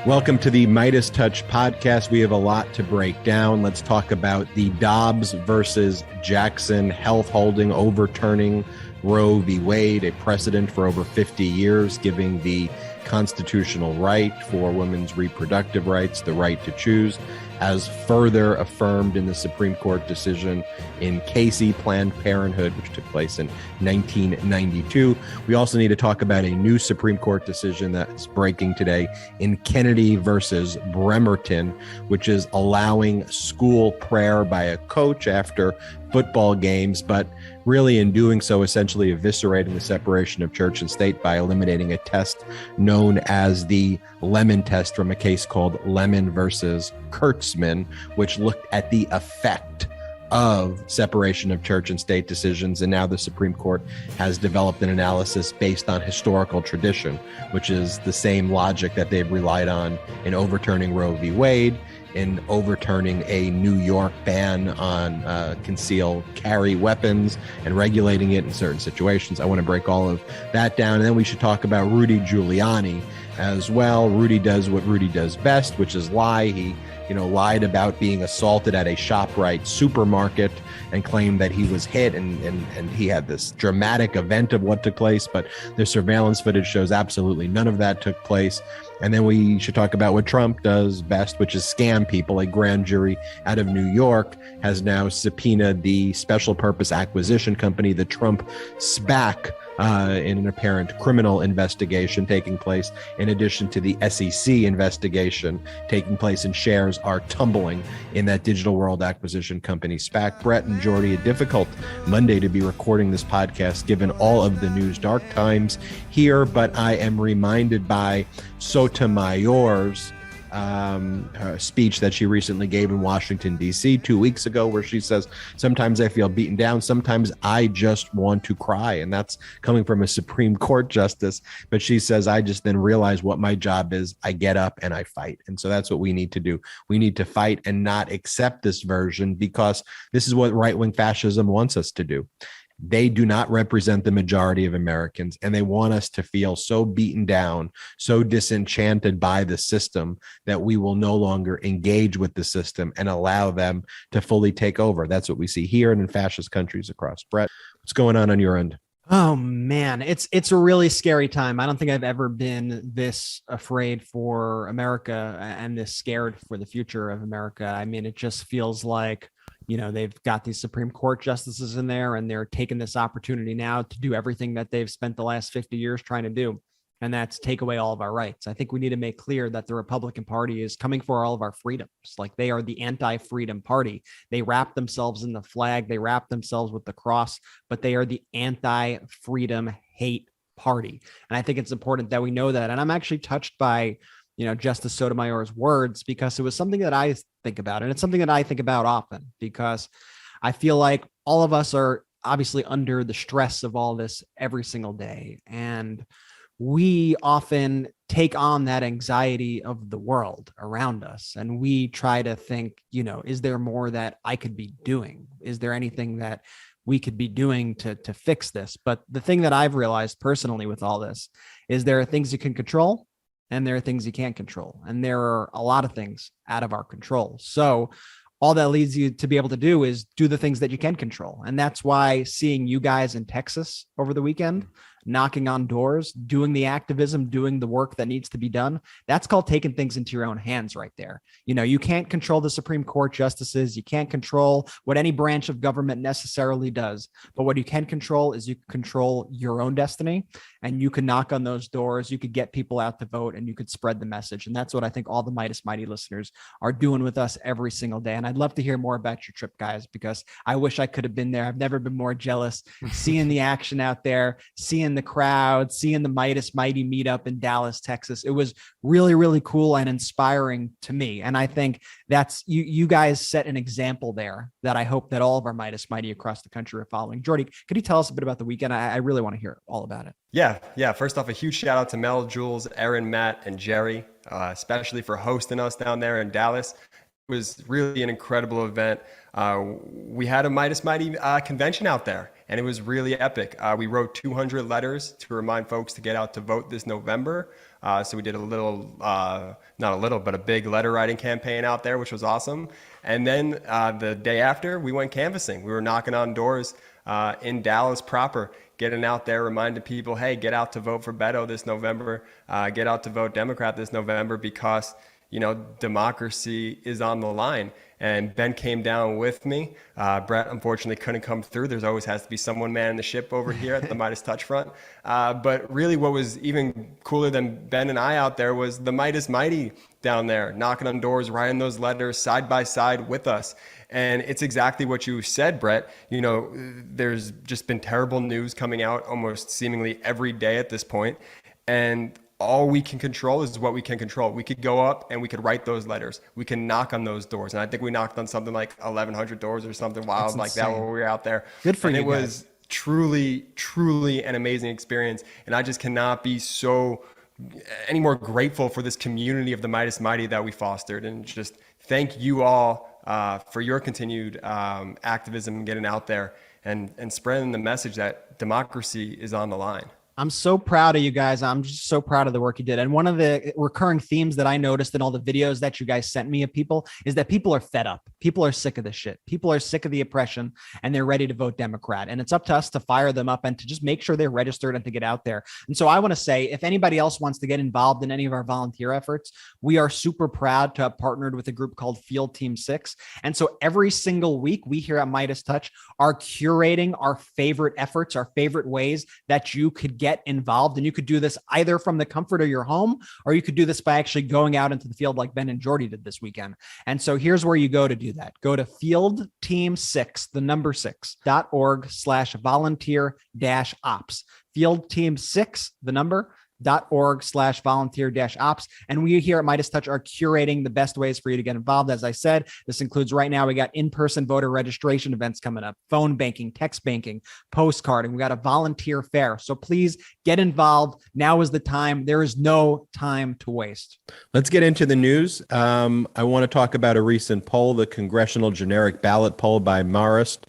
Welcome to the Midas Touch podcast. We have a lot to break down. Let's talk about the Dobbs versus Jackson health holding overturning Roe v. Wade, a precedent for over 50 years, giving the constitutional right for women's reproductive rights, the right to choose, as further affirmed in the Supreme Court decision in Casey, Planned Parenthood, which took place in 1992. We also need to talk about a new Supreme Court decision that's breaking today in Kennedy versus Bremerton, which is allowing school prayer by a coach after football games, but really in doing so, essentially eviscerating the separation of church and state by eliminating a test known as the Lemon test from a case called Lemon versus Kurtzman, which looked at the effect of separation of church and state decisions. And now the Supreme Court has developed an analysis based on historical tradition, which is the same logic that they've relied on in overturning Roe v. Wade, in overturning a New York ban on concealed carry weapons and regulating it in certain situations. I want to break all of that down. And then we should talk about Rudy Giuliani as well. Rudy does what Rudy does best, which is lie. He lied about being assaulted at a ShopRite supermarket and claimed that he was hit, and he had this dramatic event of what took place, but the surveillance footage shows absolutely none of that took place. And then we should talk about what Trump does best, which is scam people. A grand jury out of New York has now subpoenaed the special purpose acquisition company, the Trump SPAC, in an apparent criminal investigation taking place, in addition to the SEC investigation taking place, and shares are tumbling in that digital world acquisition company SPAC. Brett and Jordy, a difficult Monday to be recording this podcast given all of the news dark times here, but I am reminded by Sotomayor's speech that she recently gave in Washington, D.C. 2 weeks ago, where she says, sometimes I feel beaten down, sometimes I just want to cry. And that's coming from a Supreme Court justice. But she says, I just then realize what my job is. I get up and I fight. And so that's what we need to do. We need to fight and not accept this version, because this is what right-wing fascism wants us to do. They do not represent the majority of Americans, and they want us to feel so beaten down, so disenchanted by the system that we will no longer engage with the system and allow them to fully take over. That's what we see here and in fascist countries across. Brett, what's going on your end? Oh man, it's a really scary time. I don't think I've ever been this afraid for America and this scared for the future of America. I mean, it just feels like, they've got these Supreme Court justices in there, and they're taking this opportunity now to do everything that they've spent the last 50 years trying to do. And that's take away all of our rights. I think we need to make clear that the Republican Party is coming for all of our freedoms. Like, they are the anti-freedom party. They wrap themselves in the flag. They wrap themselves with the cross, but they are the anti-freedom hate party. And I think it's important that we know that. And I'm actually touched by Justice Sotomayor's words, because it was something that I think about, and it's something that I think about often, because I feel like all of us are obviously under the stress of all this every single day. And we often take on that anxiety of the world around us. And we try to think, is there more that I could be doing? Is there anything that we could be doing to fix this? But the thing that I've realized personally with all this is there are things you can control, and there are things you can't control. And there are a lot of things out of our control. So all that leads you to be able to do is do the things that you can control. And that's why seeing you guys in Texas over the weekend, knocking on doors, doing the activism, doing the work that needs to be done, that's called taking things into your own hands right there. You can't control the Supreme Court justices. You can't control what any branch of government necessarily does. But what you can control is you can control your own destiny, and you can knock on those doors. You could get people out to vote, and you could spread the message. And that's what I think all the Midas Mighty listeners are doing with us every single day. And I'd love to hear more about your trip, guys, because I wish I could have been there. I've never been more jealous seeing the action out there, seeing the crowd, seeing the Midas Mighty meetup in Dallas, Texas. It was really, really cool and inspiring to me. And I think that's you guys set an example there that I hope that all of our Midas Mighty across the country are following. Jordy, could you tell us a bit about the weekend? I really want to hear all about it. Yeah. First off, a huge shout out to Mel, Jules, Aaron, Matt, and Jerry, especially for hosting us down there in Dallas. It was really an incredible event. We had a Midas Mighty convention out there, and it was really epic. We wrote 200 letters to remind folks to get out to vote this November. So we did a little, not a little, but a big letter writing campaign out there, which was awesome. And then the day after, we went canvassing. We were knocking on doors in Dallas proper, getting out there, reminding people, hey, get out to vote for Beto this November, get out to vote Democrat this November, because democracy is on the line. And Ben came down with me. Brett, unfortunately, couldn't come through. There's always has to be someone manning the ship over here at the Midas Touch front. But really what was even cooler than Ben and I out there was the Midas Mighty down there, knocking on doors, writing those letters side by side with us. And it's exactly what you said, Brett. There's just been terrible news coming out almost seemingly every day at this point. And all we can control is what we can control. We could go up and we could write those letters. We can knock on those doors. And I think we knocked on something like 1,100 doors or something wild like that when we were out there. Good for you guys. It was truly, truly an amazing experience. And I just cannot be any more grateful for this community of the Midas Mighty that we fostered. And just thank you all for your continued activism and getting out there and spreading the message that democracy is on the line. I'm so proud of you guys. I'm just so proud of the work you did. And one of the recurring themes that I noticed in all the videos that you guys sent me of people is that people are fed up. People are sick of this shit. People are sick of the oppression, and they're ready to vote Democrat. And it's up to us to fire them up and to just make sure they're registered and to get out there. And so I want to say, if anybody else wants to get involved in any of our volunteer efforts, we are super proud to have partnered with a group called Field Team 6. And so every single week, we here at Midas Touch are curating our favorite efforts, our favorite ways that you could get involved. And you could do this either from the comfort of your home, or you could do this by actually going out into the field like Ben and Jordy did this weekend. And so here's where you go to do that. Go to fieldteam6, the number 6.org/volunteer-ops. Fieldteam6, the number .org/volunteer-ops. And we here at Midas Touch are curating the best ways for you to get involved. As I said, this includes right now, we got in-person voter registration events coming up, phone banking, text banking, postcarding. We got a volunteer fair. So please get involved. Now is the time. There is no time to waste. Let's get into the news. I want to talk about a recent poll, the Congressional Generic Ballot Poll by Marist.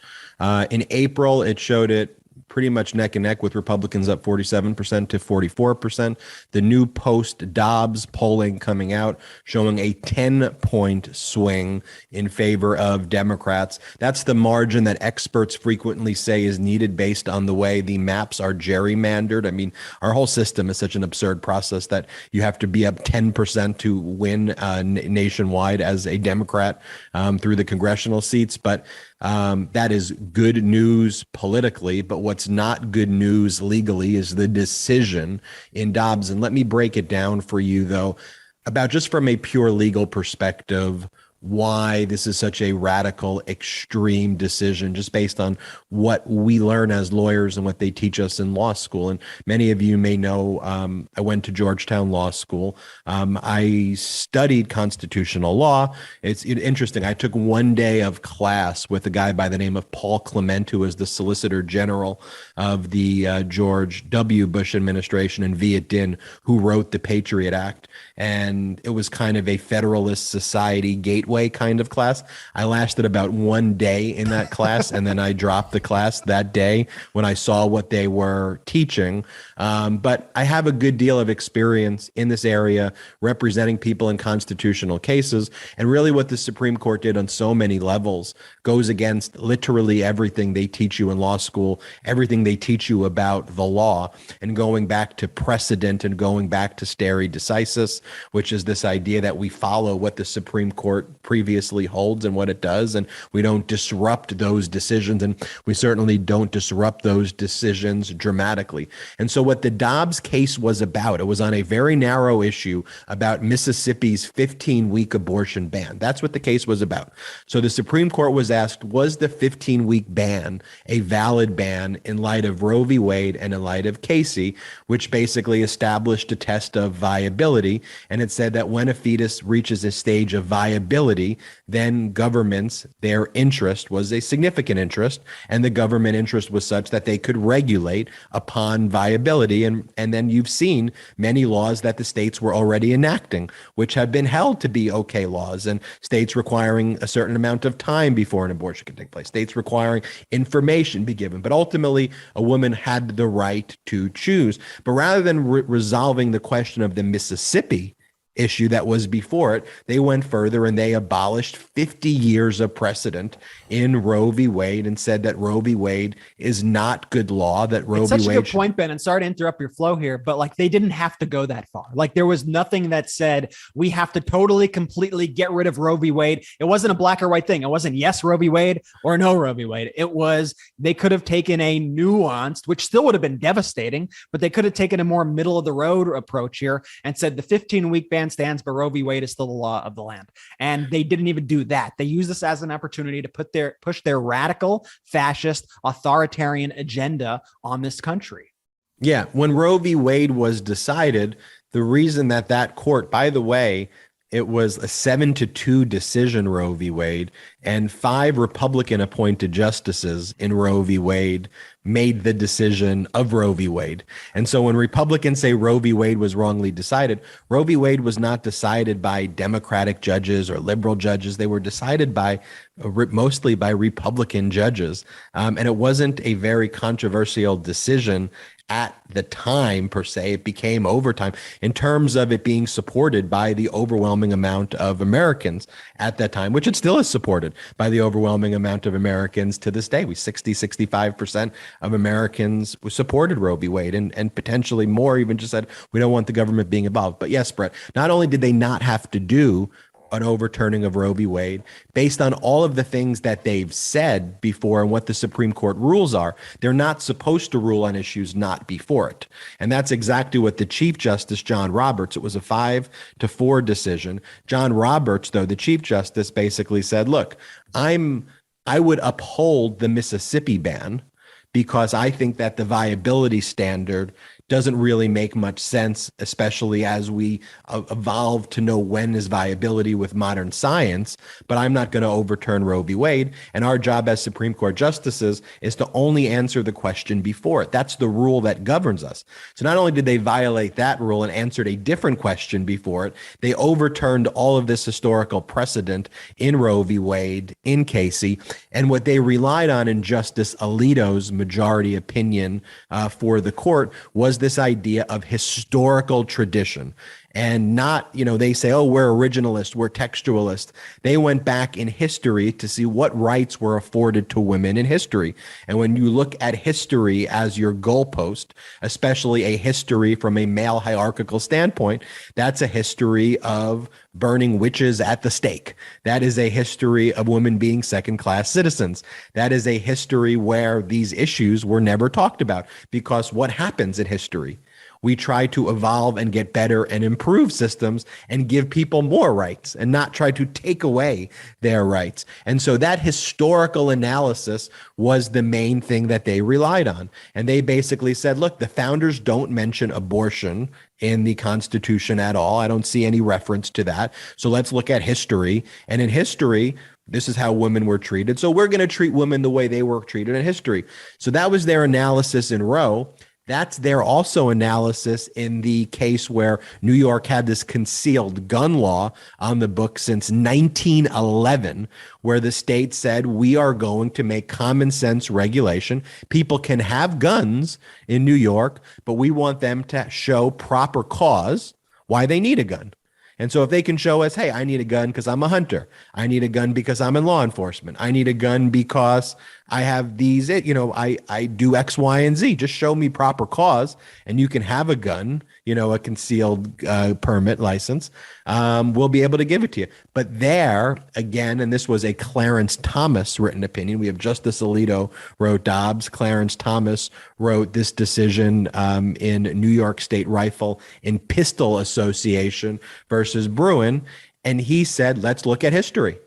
In April, it showed it pretty much neck and neck with Republicans up 47% to 44%. The new post-Dobbs polling coming out showing a 10-point swing in favor of Democrats. That's the margin that experts frequently say is needed based on the way the maps are gerrymandered. I mean, our whole system is such an absurd process that you have to be up 10% to win nationwide as a Democrat through the congressional seats. But that is good news politically, but what's not good news legally is the decision in Dobbs. And let me break it down for you, though, about just from a pure legal perspective, why this is such a radical, extreme decision, just based on what we learn as lawyers and what they teach us in law school. And many of you may know, I went to Georgetown Law School. I studied constitutional law. It's interesting. I took one day of class with a guy by the name of Paul Clement, who was the Solicitor General of the George W. Bush administration, and Viet Din, who wrote the Patriot Act. And it was kind of a Federalist Society gateway kind of class. I lasted about one day in that class, and then I dropped the class that day when I saw what they were teaching. But I have a good deal of experience in this area representing people in constitutional cases. And really what the Supreme Court did on so many levels goes against literally everything they teach you in law school, everything they teach you about the law, and going back to precedent and going back to stare decisis, which is this idea that we follow what the Supreme Court previously holds and what it does, and we don't disrupt those decisions, and we certainly don't disrupt those decisions dramatically. And so what the Dobbs case was about, it was on a very narrow issue about Mississippi's 15-week abortion ban. That's what the case was about. So the Supreme Court was asked, was the 15-week ban a valid ban in light of Roe v. Wade and in light of Casey, which basically established a test of viability. And it said that when a fetus reaches a stage of viability, viability, then governments, their interest was a significant interest, and the government interest was such that they could regulate upon viability. And then you've seen many laws that the states were already enacting, which have been held to be okay laws, and states requiring a certain amount of time before an abortion can take place, states requiring information be given. But ultimately, a woman had the right to choose. But rather than resolving the question of the Mississippi issue that was before it, they went further and they abolished 50 years of precedent in Roe v. Wade and said that Roe v. Wade is not good law, that Roe v. Wade... It's such a good point, Ben, and sorry to interrupt your flow here, but like they didn't have to go that far. Like there was nothing that said we have to totally, completely get rid of Roe v. Wade. It wasn't a black or white thing. It wasn't yes Roe v. Wade or no Roe v. Wade. It was, they could have taken a nuanced, which still would have been devastating, but they could have taken a more middle of the road approach here and said the 15-week ban stands, but Roe v. Wade is still the law of the land. And they didn't even do that. They used this as an opportunity to push their radical, fascist, authoritarian agenda on this country. Yeah. When Roe v. Wade was decided, the reason that court, by the way, it was a 7-2 decision, Roe v. Wade, and 5 Republican appointed justices in Roe v. Wade made the decision of Roe v. Wade. And so when Republicans say Roe v. Wade was wrongly decided, Roe v. Wade was not decided by Democratic judges or liberal judges. They were decided by mostly by Republican judges. And it wasn't a very controversial decision at the time, per se. It became over time in terms of it being supported by the overwhelming amount of Americans at that time, which it still is supported by the overwhelming amount of Americans to this day. 65% of Americans supported Roe v. Wade, and potentially more even just said, we don't want the government being involved. But yes, Brett, not only did they not have to do an overturning of Roe v. Wade, based on all of the things that they've said before and what the Supreme Court rules are, they're not supposed to rule on issues not before it. And that's exactly what the Chief Justice, John Roberts, it was a 5-4 decision. John Roberts, though, the Chief Justice, basically said, look, I would uphold the Mississippi ban because I think that the viability standard doesn't really make much sense, especially as we evolve to know when is viability with modern science. But I'm not going to overturn Roe v. Wade. And our job as Supreme Court justices is to only answer the question before it. That's the rule that governs us. So not only did they violate that rule and answered a different question before it, they overturned all of this historical precedent in Roe v. Wade, in Casey. And what they relied on in Justice Alito's majority opinion for the court was this idea of historical tradition. And not, they say, oh, we're originalist, we're textualist. They went back in history to see what rights were afforded to women in history. And when you look at history as your goalpost, especially a history from a male hierarchical standpoint, that's a history of burning witches at the stake. That is a history of women being second-class citizens. That is a history where these issues were never talked about, because what happens in history? We try to evolve and get better and improve systems and give people more rights and not try to take away their rights. And so that historical analysis was the main thing that they relied on. And they basically said, look, the founders don't mention abortion in the Constitution at all. I don't see any reference to that. So let's look at history. And in history, this is how women were treated. So we're going to treat women the way they were treated in history. So that was their analysis in Roe. That's their also analysis in the case where New York had this concealed gun law on the books since 1911, where the state said, we are going to make common sense regulation. People can have guns in New York, but we want them to show proper cause why they need a gun. And so if they can show us, hey, I need a gun because I'm a hunter. I need a gun because I'm in law enforcement. I need a gun because I have these, I do X, Y, and Z. Just show me proper cause and you can have a gun, a concealed permit license. We'll be able to give it to you. But there, again, and this was a Clarence Thomas written opinion. We have Justice Alito wrote Dobbs. Clarence Thomas wrote this decision in New York State Rifle and Pistol Association versus Bruin. And he said, let's look at history.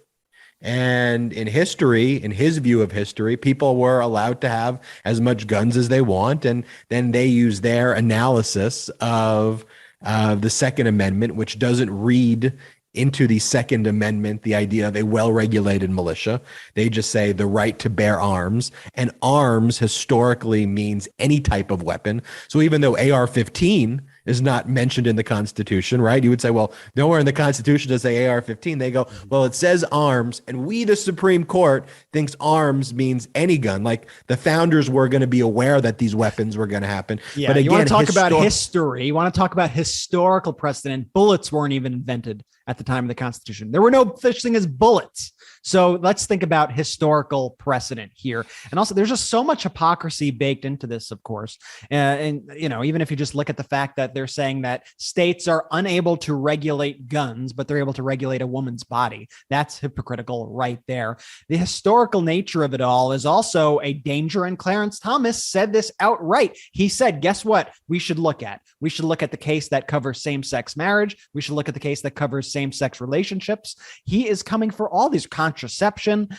And in history, in his view of history, people were allowed to have as much guns as they want. And then they use their analysis of the Second Amendment, which doesn't read into the Second Amendment the idea of a well-regulated militia. They just say the right to bear arms, and arms historically means any type of weapon. So even though AR-15 is not mentioned in the Constitution, right? You would say, well, nowhere in the Constitution does say AR-15. They go, well, it says arms, and we, the Supreme Court, thinks arms means any gun. Like the founders were going to be aware that these weapons were going to happen. Yeah, but again, you want to talk about history. You want to talk about historical precedent. Bullets weren't even invented at the time of the Constitution. There were no such thing as bullets. So let's think about historical precedent here. And also, there's just so much hypocrisy baked into this, of course. And, you know, even if you just look at the fact that they're saying that states are unable to regulate guns, but they're able to regulate a woman's body, that's hypocritical right there. The historical nature of it all is also a danger. And Clarence Thomas said this outright. He said, guess what? We should look at the case that covers same-sex marriage. We should look at the case that covers same-sex relationships. He is coming for all these contraception.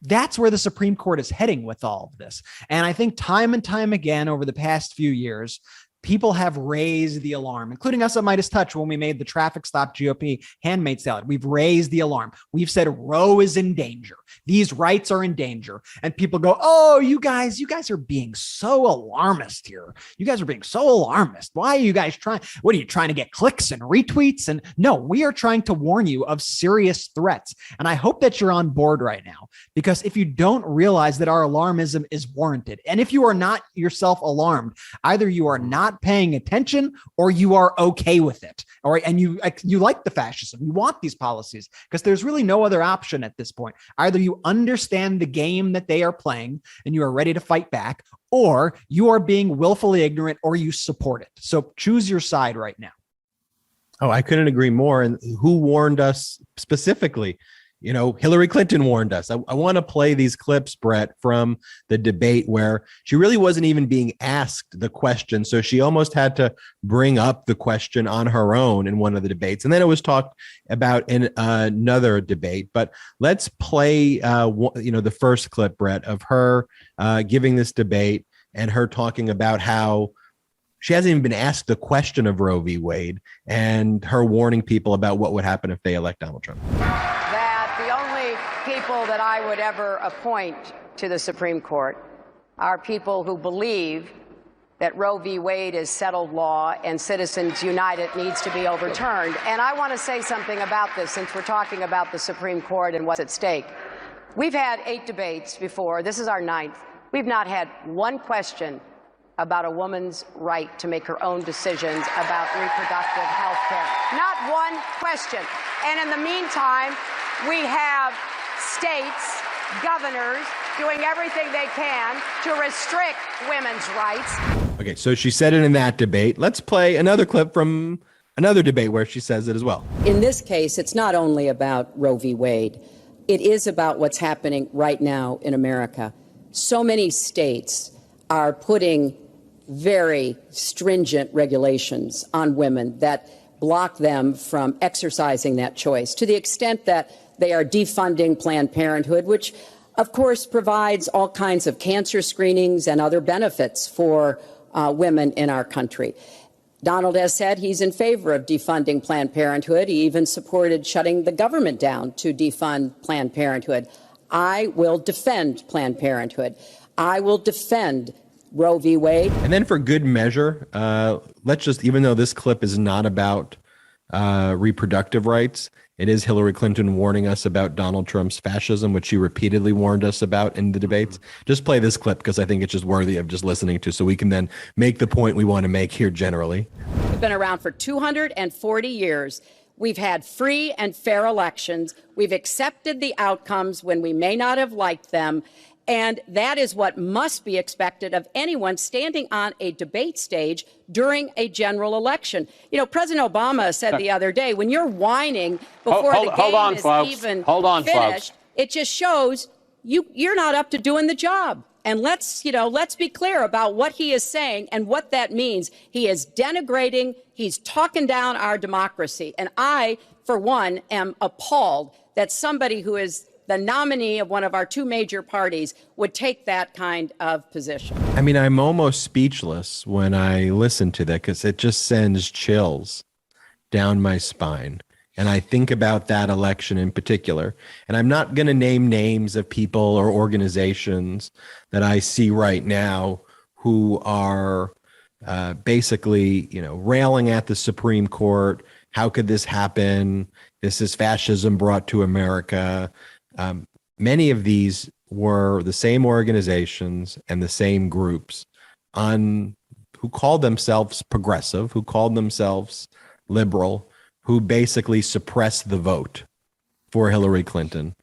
That's where the Supreme Court is heading with all of this. And I think time and time again over the past few years, people have raised the alarm, including us at Midas Touch when we made the traffic stop GOP handmade salad. We've raised the alarm. We've said Roe is in danger. These rights are in danger. And people go, oh, you guys are being so alarmist here. You guys are being so alarmist. Why are you guys trying? What are you trying to get clicks and retweets? And no, we are trying to warn you of serious threats. And I hope that you're on board right now, because if you don't realize that our alarmism is warranted, and if you are not yourself alarmed, either you are not paying attention or you are okay with it. All right. And you like the fascism. You want these policies because there's really no other option at this point. Either you understand the game that they are playing and you are ready to fight back, or you are being willfully ignorant or you support it. So choose your side right now. Oh, I couldn't agree more. And who warned us specifically? You know, Hillary Clinton warned us. I want to play these clips, Brett, from the debate where she really wasn't even being asked the question. So she almost had to bring up the question on her own in one of the debates. And then it was talked about in another debate. But let's play, the first clip, Brett, of her giving this debate and her talking about how she hasn't even been asked the question of Roe v. Wade and her warning people about what would happen if they elect Donald Trump. People that I would ever appoint to the Supreme Court are people who believe that Roe v. Wade is settled law and Citizens United needs to be overturned. And I want to say something about this since we're talking about the Supreme Court and what's at stake. We've had 8 debates before. This is our 9th. We've not had one question about a woman's right to make her own decisions about reproductive health care. Not one question. And in the meantime, we have states, governors, doing everything they can to restrict women's rights. Okay, so she said it in that debate. Let's play another clip from another debate where she says it as well. In this case, it's not only about Roe v. Wade. It is about what's happening right now in America. So many states are putting very stringent regulations on women that block them from exercising that choice, to the extent that they are defunding Planned Parenthood, which, of course, provides all kinds of cancer screenings and other benefits for women in our country. Donald has said he's in favor of defunding Planned Parenthood. He even supported shutting the government down to defund Planned Parenthood. I will defend Planned Parenthood. I will defend Roe v. Wade. And then for good measure, let's just, even though this clip is not about reproductive rights, it is Hillary Clinton warning us about Donald Trump's fascism, which she repeatedly warned us about in the debates. Just play this clip because I think it's just worthy of just listening to, so we can then make the point we want to make here generally. We've been around for 240 years. We've had free and fair elections. We've accepted the outcomes when we may not have liked them. And that is what must be expected of anyone standing on a debate stage during a general election. You know, President Obama said the other day, when you're whining before the game is even finished, it just shows you're not up to doing the job. And let's be clear about what he is saying and what that means. He is denigrating, he's talking down our democracy. And I, for one, am appalled that somebody who is the nominee of one of our 2 major parties would take that kind of position. I mean, I'm almost speechless when I listen to that because it just sends chills down my spine. And I think about that election in particular. And I'm not going to name names of people or organizations that I see right now who are basically, railing at the Supreme Court. How could this happen? This is fascism brought to America. Many of these were the same organizations and the same groups who called themselves progressive, who called themselves liberal, who basically suppressed the vote for Hillary Clinton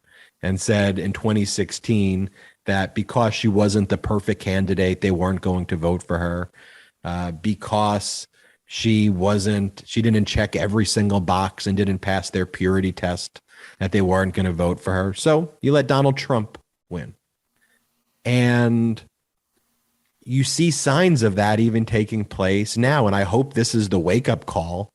and said in 2016 that because she wasn't the perfect candidate, they weren't going to vote for her, because she didn't check every single box and didn't pass their purity test, that they weren't going to vote for her. So you let Donald Trump win. And you see signs of that even taking place now. And I hope this is the wake-up call,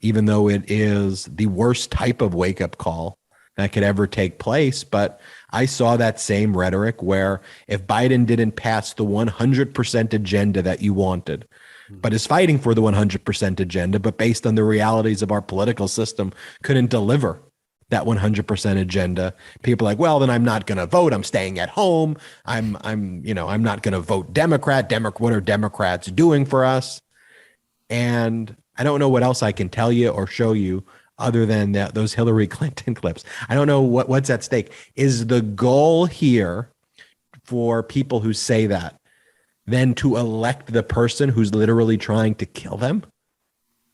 even though it is the worst type of wake-up call that could ever take place. But I saw that same rhetoric where if Biden didn't pass the 100% agenda that you wanted, but is fighting for the 100% agenda, but based on the realities of our political system, couldn't deliver that 100% agenda, people are like, well, then I'm not going to vote. I'm staying at home. I'm not going to vote Democrat. What are Democrats doing for us? And I don't know what else I can tell you or show you other than those Hillary Clinton clips. I don't know what's at stake. Is the goal here for people who say that then to elect the person who's literally trying to kill them?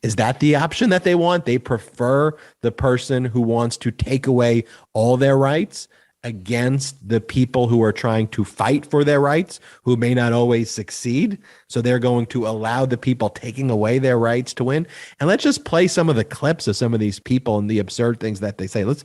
Is that the option that they want? They prefer the person who wants to take away all their rights against the people who are trying to fight for their rights, who may not always succeed. So they're going to allow the people taking away their rights to win. And let's just play some of the clips of some of these people and the absurd things that they say. Let's,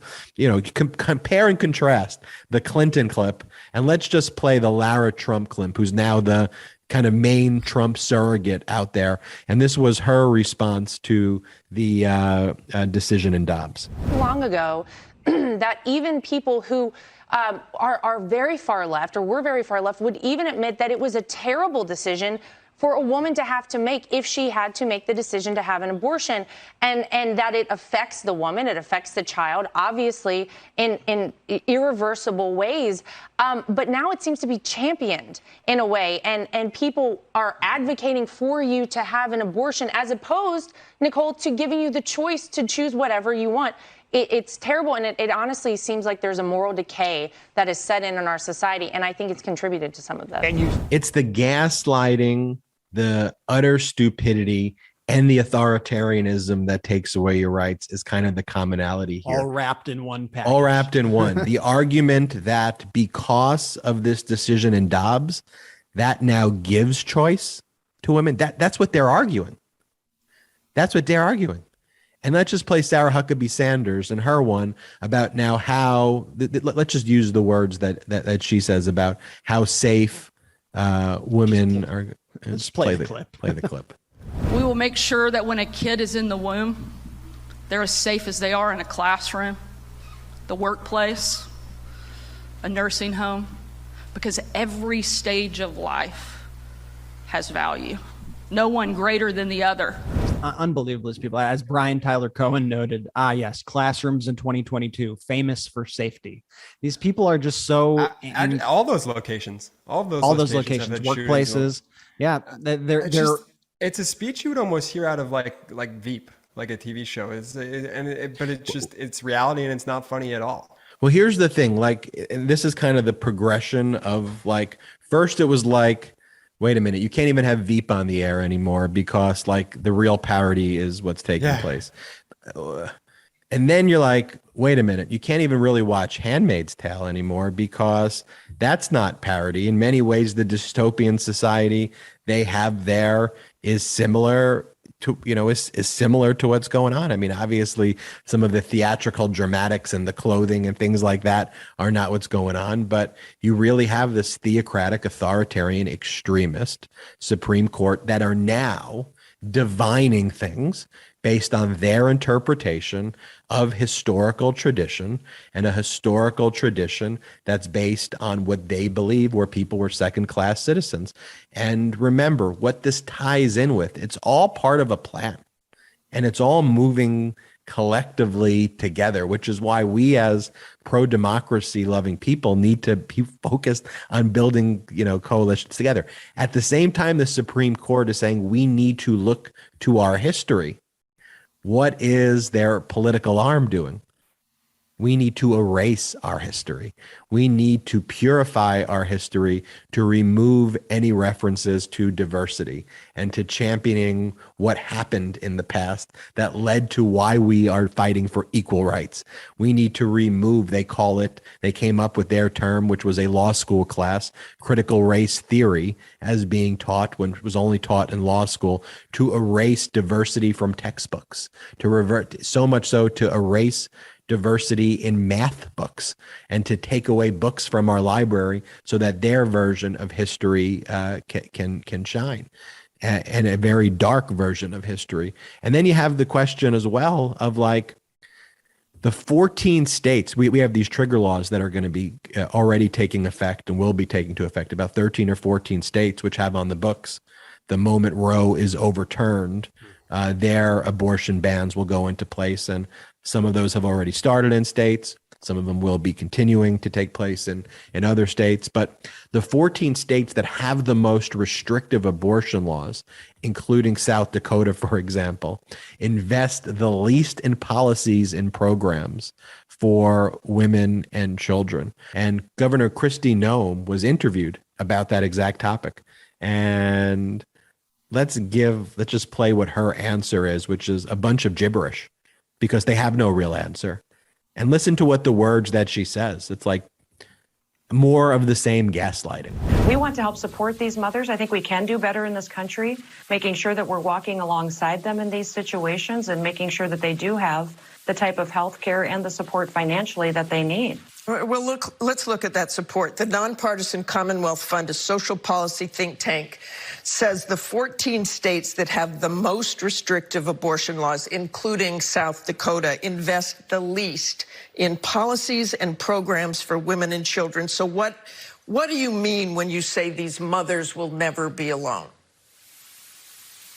compare and contrast the Clinton clip, and let's just play the Lara Trump clip, who's now the kind of main Trump surrogate out there. And this was her response to the decision in Dobbs. Long ago, that even people who are very far left or were very far left would even admit that it was a terrible decision for a woman to have to make if she had to make the decision to have an abortion, and that it affects the woman, it affects the child, obviously in irreversible ways. But now it seems to be championed in a way, and people are advocating for you to have an abortion as opposed, Nicole, to giving you the choice to choose whatever you want. It's terrible, and it honestly seems like there's a moral decay that is set in our society, and I think it's contributed to some of that. It's the gaslighting, the utter stupidity, and the authoritarianism that takes away your rights is kind of the commonality here. All wrapped in one package. All wrapped in one. The argument that because of this decision in Dobbs, that now gives choice to women, that's what they're arguing. That's what they're arguing. And let's just play Sarah Huckabee Sanders and her one about now how, let's just use the words that she says about how safe women are. Let's play the clip. Play the clip. We will make sure that when a kid is in the womb, they're as safe as they are in a classroom, the workplace, a nursing home, because every stage of life has value. No one greater than the other. Unbelievable, these people. As Brian Tyler Cohen noted, yes, classrooms in 2022, famous for safety. These people are just so... all those locations. All those locations, workplaces. Yeah, it's a speech you would almost hear out of like Veep, like a TV show. But it's reality, and it's not funny at all. Well, here's the thing. And this is kind of the progression of first it was wait a minute, you can't even have Veep on the air anymore because the real parody is what's taking place. And then you're like, wait a minute, you can't even really watch Handmaid's Tale anymore because that's not parody. In many ways, the dystopian society they have there is similar to, is similar to what's going on. I mean, obviously, some of the theatrical dramatics and the clothing and things like that are not what's going on, but you really have this theocratic, authoritarian, extremist Supreme Court that are now divining things based on their interpretation of historical tradition, and a historical tradition that's based on what they believe where people were second-class citizens. And remember what this ties in with. It's all part of a plan, and it's all moving collectively together, which is why we as pro-democracy loving people need to be focused on building, coalitions together. At the same time, the Supreme Court is saying we need to look to our history. What is their political arm doing? We need to erase our history. We need to purify our history to remove any references to diversity and to championing what happened in the past that led to why we are fighting for equal rights. We need to remove, they came up with their term, which was a law school class, critical race theory, as being taught when it was only taught in law school, to erase diversity from textbooks, to revert so much so to erase diversity in math books and to take away books from our library so that their version of history can shine, and a very dark version of history. And then you have the question as well of like the 14 states, we have these trigger laws that are going to be already taking effect and will be taking to effect, about 13 or 14 states, which have on the books the moment Roe is overturned, their abortion bans will go into place. And some of those have already started in states. Some of them will be continuing to take place in other states. But the 14 states that have the most restrictive abortion laws, including South Dakota, for example, invest the least in policies and programs for women and children. And Governor Kristi Noem was interviewed about that exact topic. And let's just play what her answer is, which is a bunch of gibberish, because they have no real answer. And listen to what the words that she says. It's like more of the same gaslighting. We want to help support these mothers. I think we can do better in this country, making sure that we're walking alongside them in these situations and making sure that they do have the type of health care and the support financially that they need. Well, let's look at that support. The Nonpartisan Commonwealth Fund, a social policy think tank, says the 14 states that have the most restrictive abortion laws, including South Dakota, invest the least in policies and programs for women and children. So what do you mean when you say these mothers will never be alone?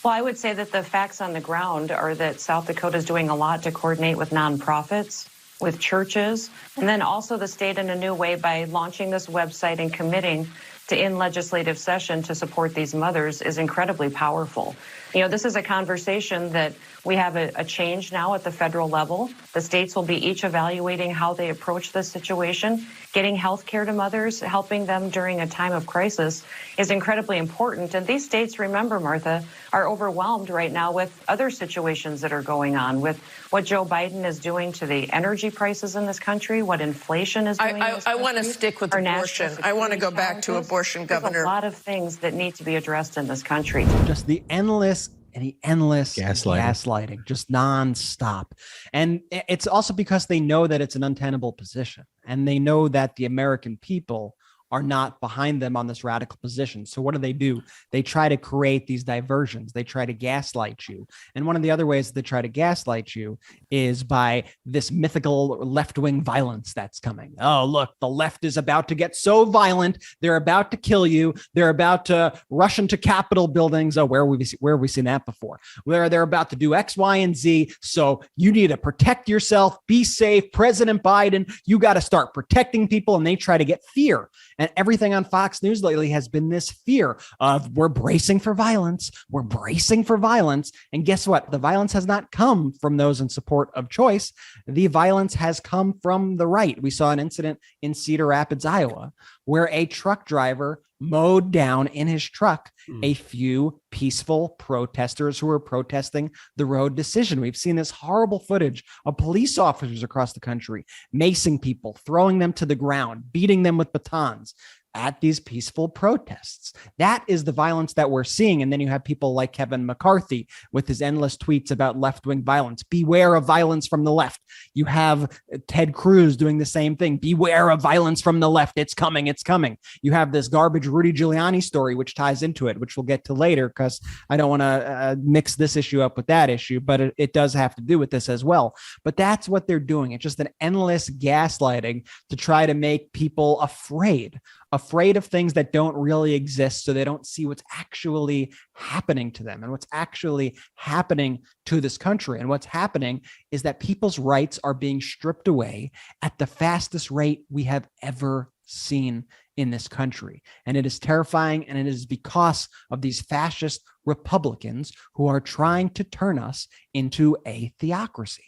Well, I would say that the facts on the ground are that South Dakota is doing a lot to coordinate with nonprofits, with churches, and then also the state in a new way by launching this website and committing to in legislative session to support these mothers is incredibly powerful. This is a conversation that we have a change now at the federal level. The states will be each evaluating how they approach this situation. Getting health care to mothers, helping them during a time of crisis is incredibly important. And these states, remember, Martha, are overwhelmed right now with other situations that are going on, with what Joe Biden is doing to the energy prices in this country, what inflation is doing in this country. I want to stick with abortion. I want to go back to abortion, Governor. There's a lot of things that need to be addressed in this country. Just the endless gaslighting, just nonstop. And it's also because they know that it's an untenable position, and they know that the American people are not behind them on this radical position. So what do? They try to create these diversions. They try to gaslight you. And one of the other ways they try to gaslight you is by this mythical left-wing violence that's coming. Oh, look, the left is about to get so violent. They're about to kill you. They're about to rush into Capitol buildings. Oh, where have we seen that before? Where they're about to do X, Y, and Z. So you need to protect yourself, be safe. President Biden, you got to start protecting people. And they try to get fear. And everything on Fox News lately has been this fear of we're bracing for violence. We're bracing for violence. And guess what? The violence has not come from those in support of choice. The violence has come from the right. We saw an incident in Cedar Rapids, Iowa, where a truck driver mowed down in his truck a few peaceful protesters who were protesting the Roe decision. We've seen this horrible footage of police officers across the country macing people, throwing them to the ground, beating them with batons at these peaceful protests. That is the violence that we're seeing. And then you have people like Kevin McCarthy with his endless tweets about left-wing violence. Beware of violence from the left. You have Ted Cruz doing the same thing. Beware of violence from the left. It's coming. It's coming. You have this garbage Rudy Giuliani story, which ties into it, which we'll get to later, because I don't want to mix this issue up with that issue, but it does have to do with this as well. But that's what they're doing. It's just an endless gaslighting to try to make people afraid afraid of things that don't really exist, so they don't see what's actually happening to them and what's actually happening to this country. And what's happening is that people's rights are being stripped away at the fastest rate we have ever seen in this country. And it is terrifying, and it is because of these fascist Republicans who are trying to turn us into a theocracy.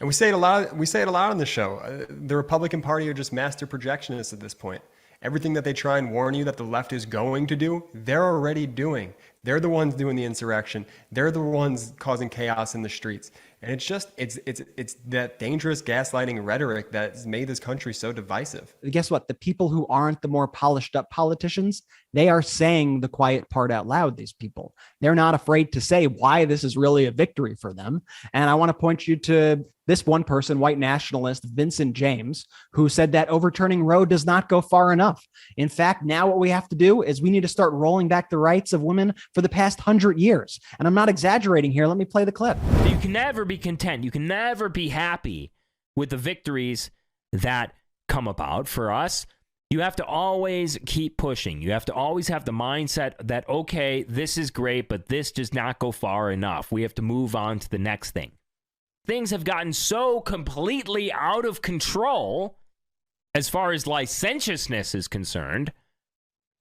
And we say it a lot. We say it a lot on the show. The Republican Party are just master projectionists at this point. Everything that they try and warn you that the left is going to do, they're already doing. They're the ones doing the insurrection. They're the ones causing chaos in the streets. And it's just, it's that dangerous gaslighting rhetoric that's made this country so divisive. Guess what? The people who aren't the more polished up politicians, they are saying the quiet part out loud, these people. They're not afraid to say why this is really a victory for them. And I want to point you to this one person, white nationalist Vincent James, who said that overturning Roe does not go far enough. In fact, now what we have to do is we need to start rolling back the rights of women for the past 100 years. And I'm not exaggerating here. Let me play the clip. You can never be content. You can never be happy with the victories that come about for us. You have to always keep pushing. You have to always have the mindset that, okay, this is great, but this does not go far enough. We have to move on to the next thing. Things have gotten so completely out of control as far as licentiousness is concerned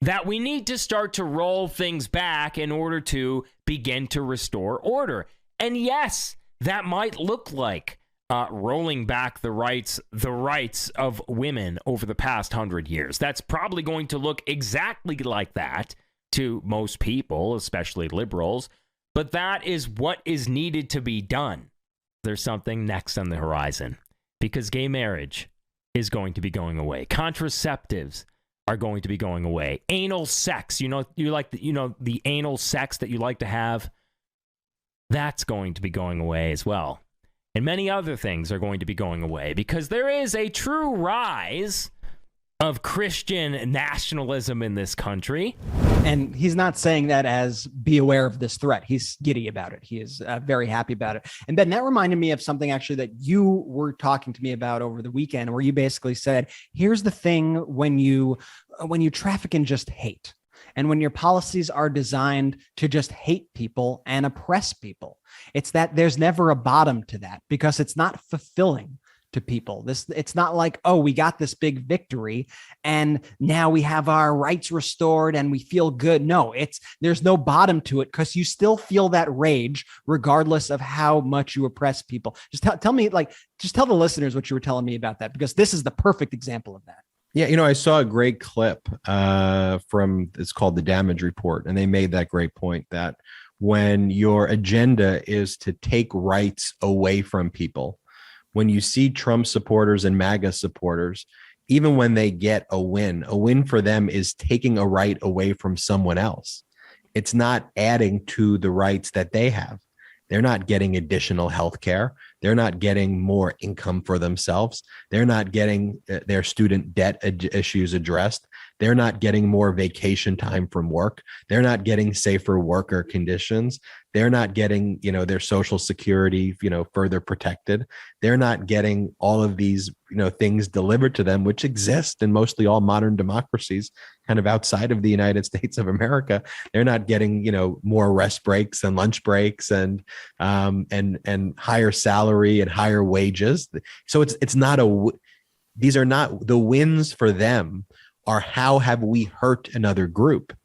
that we need to start to roll things back in order to begin to restore order. And yes, that might look like rolling back the rights of women over the past 100 years. That's probably going to look exactly like that to most people, especially liberals. But that is what is needed to be done. There's something next on the horizon, because gay marriage is going to be going away. Contraceptives are going to be going away. Anal sex, the anal sex that you like to have, that's going to be going away as well. And many other things are going to be going away, because there is a true rise of Christian nationalism in this country. And he's not saying that as be aware of this threat. He's giddy about it. He is very happy about it. And Ben, that reminded me of something actually that you were talking to me about over the weekend, where you basically said, here's the thing when you traffic in just hate, and when your policies are designed to just hate people and oppress people, it's that there's never a bottom to that, because it's not fulfilling to people. It's not like, oh, we got this big victory and now we have our rights restored and we feel good. No, there's no bottom to it, because you still feel that rage regardless of how much you oppress people. Just tell me, just tell the listeners what you were telling me about that, because this is the perfect example of that. Yeah, I saw a great clip it's called The Damage Report, and they made that great point that when your agenda is to take rights away from people, when you see Trump supporters and MAGA supporters, even when they get a win for them is taking a right away from someone else. It's not adding to the rights that they have. They're not getting additional health care. They're not getting more income for themselves. They're not getting their student debt issues addressed. They're not getting more vacation time from work. They're not getting safer worker conditions. They're not getting, their Social Security, further protected. They're not getting all of these, things delivered to them, which exist in mostly all modern democracies, kind of outside of the United States of America. They're not getting, more rest breaks and lunch breaks and higher salary and higher wages. So these are not the wins for them. Are how have we hurt another group?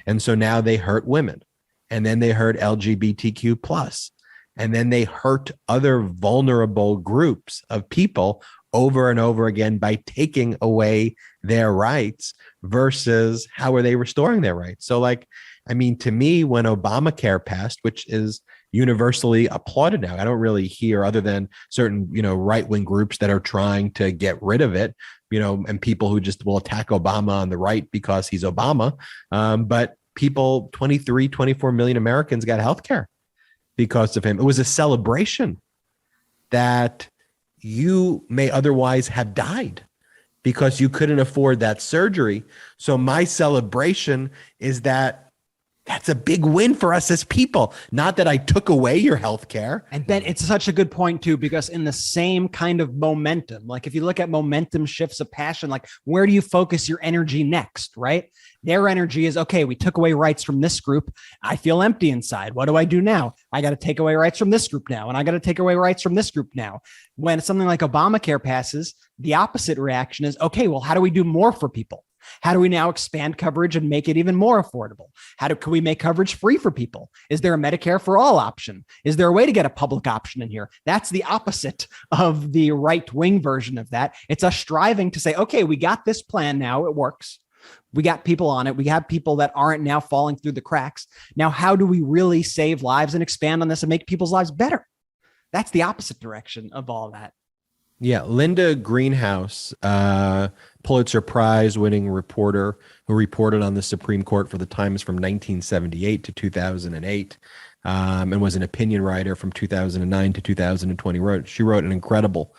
And so now they hurt women, and then they hurt LGBTQ plus, and then they hurt other vulnerable groups of people over and over again by taking away their rights versus how are they restoring their rights? So to me, when Obamacare passed, which is universally applauded now, I don't really hear, other than certain, right-wing groups that are trying to get rid of it, and people who just will attack Obama on the right because he's Obama. But 24 million Americans got healthcare because of him. It was a celebration that you may otherwise have died because you couldn't afford that surgery. So my celebration is that That's a big win for us as people. Not that I took away your health care. And Ben, it's such a good point too, because in the same kind of momentum, like if you look at momentum shifts of passion, like where do you focus your energy next, right? Their energy is, okay, we took away rights from this group. I feel empty inside. What do I do now? I got to take away rights from this group now. And I got to take away rights from this group now. When something like Obamacare passes, the opposite reaction is, okay, well, how do we do more for people? How do we now expand coverage and make it even more affordable? Can we make coverage free for people? Is there a Medicare for all option? Is there a way to get a public option in here? That's the opposite of the right-wing version of that. It's us striving to say, okay, we got this plan now. It works. We got people on it. We have people that aren't now falling through the cracks. Now, how do we really save lives and expand on this and make people's lives better? That's the opposite direction of all that. Yeah, Linda Greenhouse, Pulitzer Prize winning reporter who reported on the Supreme Court for the Times from 1978 to 2008, and was an opinion writer from 2009 to 2020. She wrote an incredible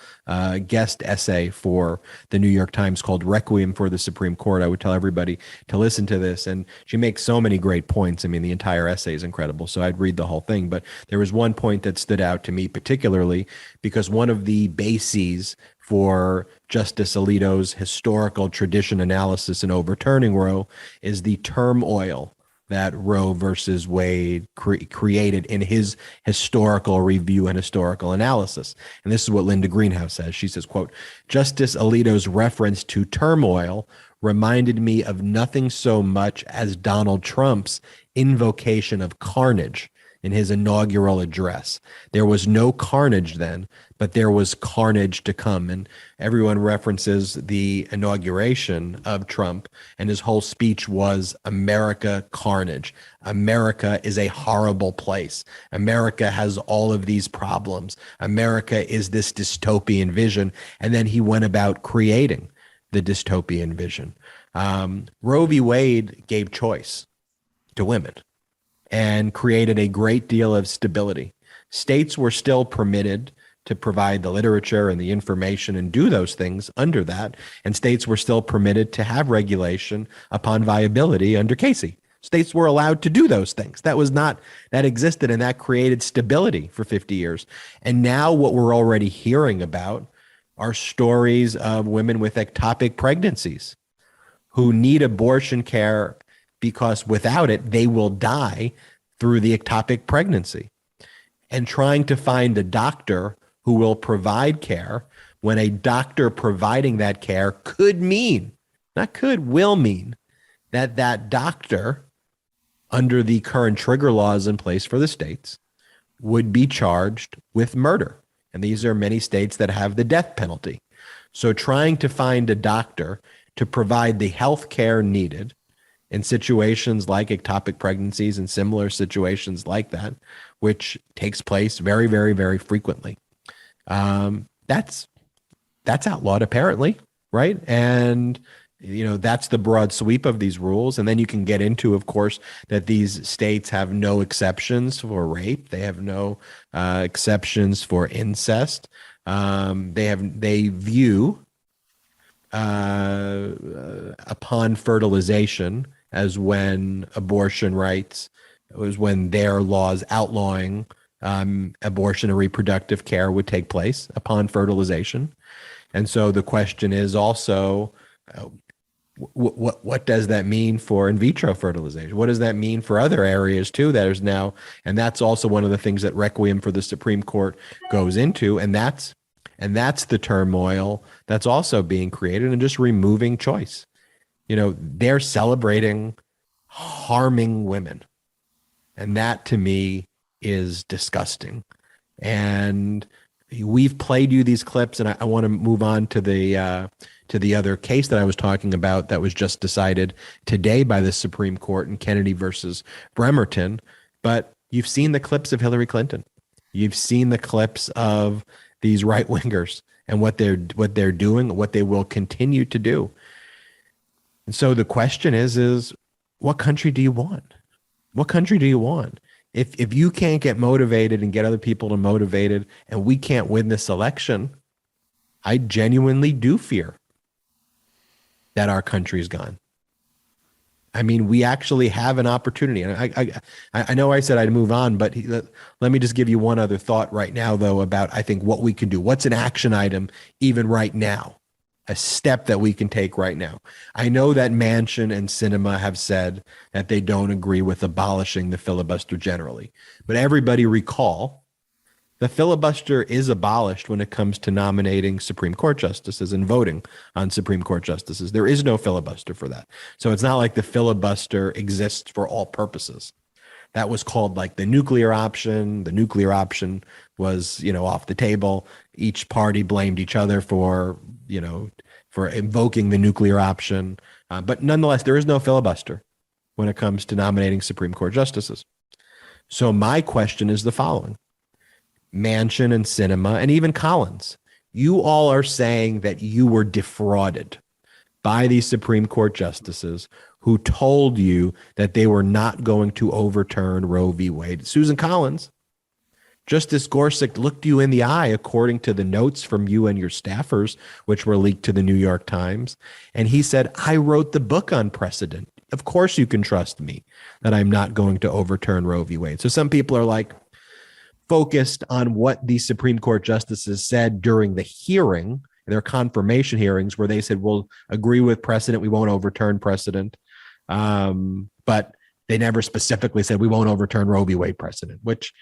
guest essay for the New York Times called Requiem for the Supreme Court. I would tell everybody to listen to this. And she makes so many great points. I mean, the entire essay is incredible. So I'd read the whole thing. But there was one point that stood out to me particularly because one of the bases for Justice Alito's historical tradition analysis in overturning Roe is the turmoil that Roe versus Wade created in his historical review and historical analysis. And this is what Linda Greenhouse says. She says, quote, Justice Alito's reference to turmoil reminded me of nothing so much as Donald Trump's invocation of carnage in his inaugural address. There was no carnage then, but there was carnage to come. And everyone references the inauguration of Trump, and his whole speech was America carnage. America is a horrible place. America has all of these problems. America is this dystopian vision. And then he went about creating the dystopian vision. Roe v. Wade gave choice to women and created a great deal of stability. States were still permitted to provide the literature and the information and do those things under that. And states were still permitted to have regulation upon viability under Casey. States were allowed to do those things. That existed, and that created stability for 50 years. And now what we're already hearing about are stories of women with ectopic pregnancies who need abortion care because without it, they will die through the ectopic pregnancy. And trying to find a doctor who will provide care when a doctor providing that care will mean that that doctor, under the current trigger laws in place for the states, would be charged with murder. And these are many states that have the death penalty. So trying to find a doctor to provide the health care needed in situations like ectopic pregnancies and similar situations like that, which takes place very, very, very frequently. That's outlawed apparently, right? And that's the broad sweep of these rules. And then you can get into, of course, that these states have no exceptions for rape. They have no exceptions for incest. They view upon fertilization as when abortion rights, it was when their laws outlawing abortion and reproductive care would take place upon fertilization. And so the question is also, what does that mean for in vitro fertilization? What does that mean for other areas too? That is now, and that's also one of the things that Requiem for the Supreme Court goes into, and that's the turmoil that's also being created and just removing choice. They're celebrating harming women, and that to me is disgusting. And we've played you these clips, and I want to move on to the other case that I was talking about that was just decided today by the Supreme Court in Kennedy versus Bremerton. But you've seen the clips of Hillary Clinton. You've seen the clips of these right wingers and what they're doing, what they will continue to do. And so the question is what country do you want? What country do you want? If you can't get motivated and get other people to motivated, and we can't win this election, I genuinely do fear that our country's gone. I mean, we actually have an opportunity. And I know I said I'd move on, but let me just give you one other thought right now, though, about I think what we can do. What's an action item even right now? A step that we can take right now. I know that Manchin and Sinema have said that they don't agree with abolishing the filibuster generally, but everybody recall the filibuster is abolished when it comes to nominating Supreme Court justices and voting on Supreme Court justices. There is no filibuster for that. So it's not like the filibuster exists for all purposes. That was called like the nuclear option. The nuclear option was, off the table. Each party blamed each other for invoking the nuclear option. But nonetheless, there is no filibuster when it comes to nominating Supreme Court justices. So my question is the following. Manchin and Sinema and even Collins, you all are saying that you were defrauded by these Supreme Court justices who told you that they were not going to overturn Roe v. Wade. Susan Collins, Justice Gorsuch looked you in the eye, according to the notes from you and your staffers, which were leaked to the New York Times. And he said, I wrote the book on precedent. Of course you can trust me that I'm not going to overturn Roe v. Wade. So some people are like, focused on what the Supreme Court justices said during the hearing, their confirmation hearings, where they said, we'll agree with precedent, we won't overturn precedent. But they never specifically said we won't overturn Roe v. Wade precedent, which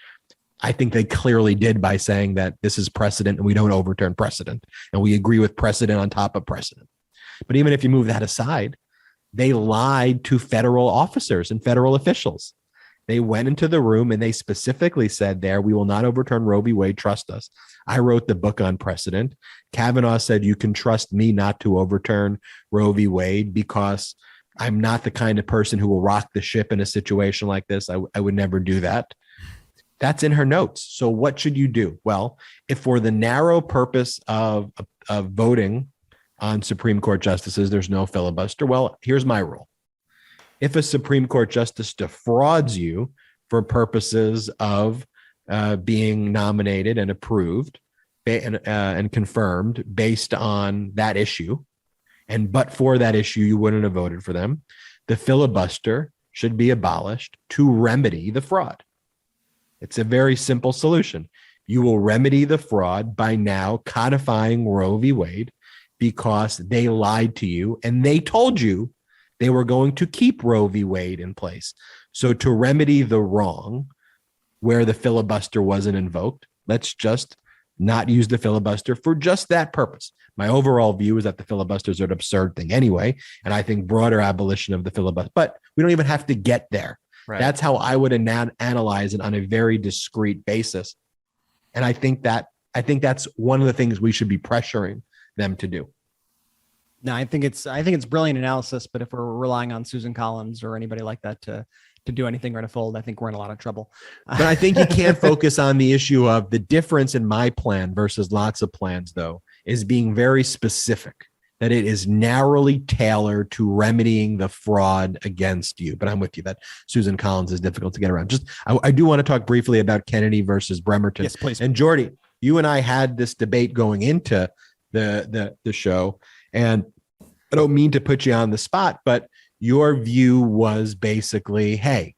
I think they clearly did by saying that this is precedent and we don't overturn precedent. And we agree with precedent on top of precedent. But even if you move that aside, they lied to federal officers and federal officials. They went into the room and they specifically said there, we will not overturn Roe v. Wade, trust us. I wrote the book on precedent. Kavanaugh said, you can trust me not to overturn Roe v. Wade because I'm not the kind of person who will rock the ship in a situation like this. I would never do that. That's in her notes. So what should you do? Well, if for the narrow purpose of voting on Supreme Court justices, there's no filibuster, well, here's my rule. If a Supreme Court justice defrauds you for purposes of being nominated and approved and confirmed based on that issue, but for that issue, you wouldn't have voted for them, the filibuster should be abolished to remedy the fraud. It's a very simple solution. You will remedy the fraud by now codifying Roe v. Wade because they lied to you and they told you they were going to keep Roe v. Wade in place. So to remedy the wrong where the filibuster wasn't invoked, let's just not use the filibuster for just that purpose. My overall view is that the filibuster is an absurd thing anyway, and I think broader abolition of the filibuster, but we don't even have to get there. Right. That's how I would analyze it on a very discrete basis. And I think that's one of the things we should be pressuring them to do. No, I think it's brilliant analysis, but if we're relying on Susan Collins or anybody like that to do anything or to fold, I think we're in a lot of trouble. But I think you can't focus on the issue of the difference in my plan versus lots of plans, though, is being very specific, that it is narrowly tailored to remedying the fraud against you. But I'm with you that Susan Collins is difficult to get around. Just I do want to talk briefly about Kennedy versus Bremerton. Yes, please. And Jordy, you and I had this debate going into the show, and I don't mean to put you on the spot, but your view was basically, hey,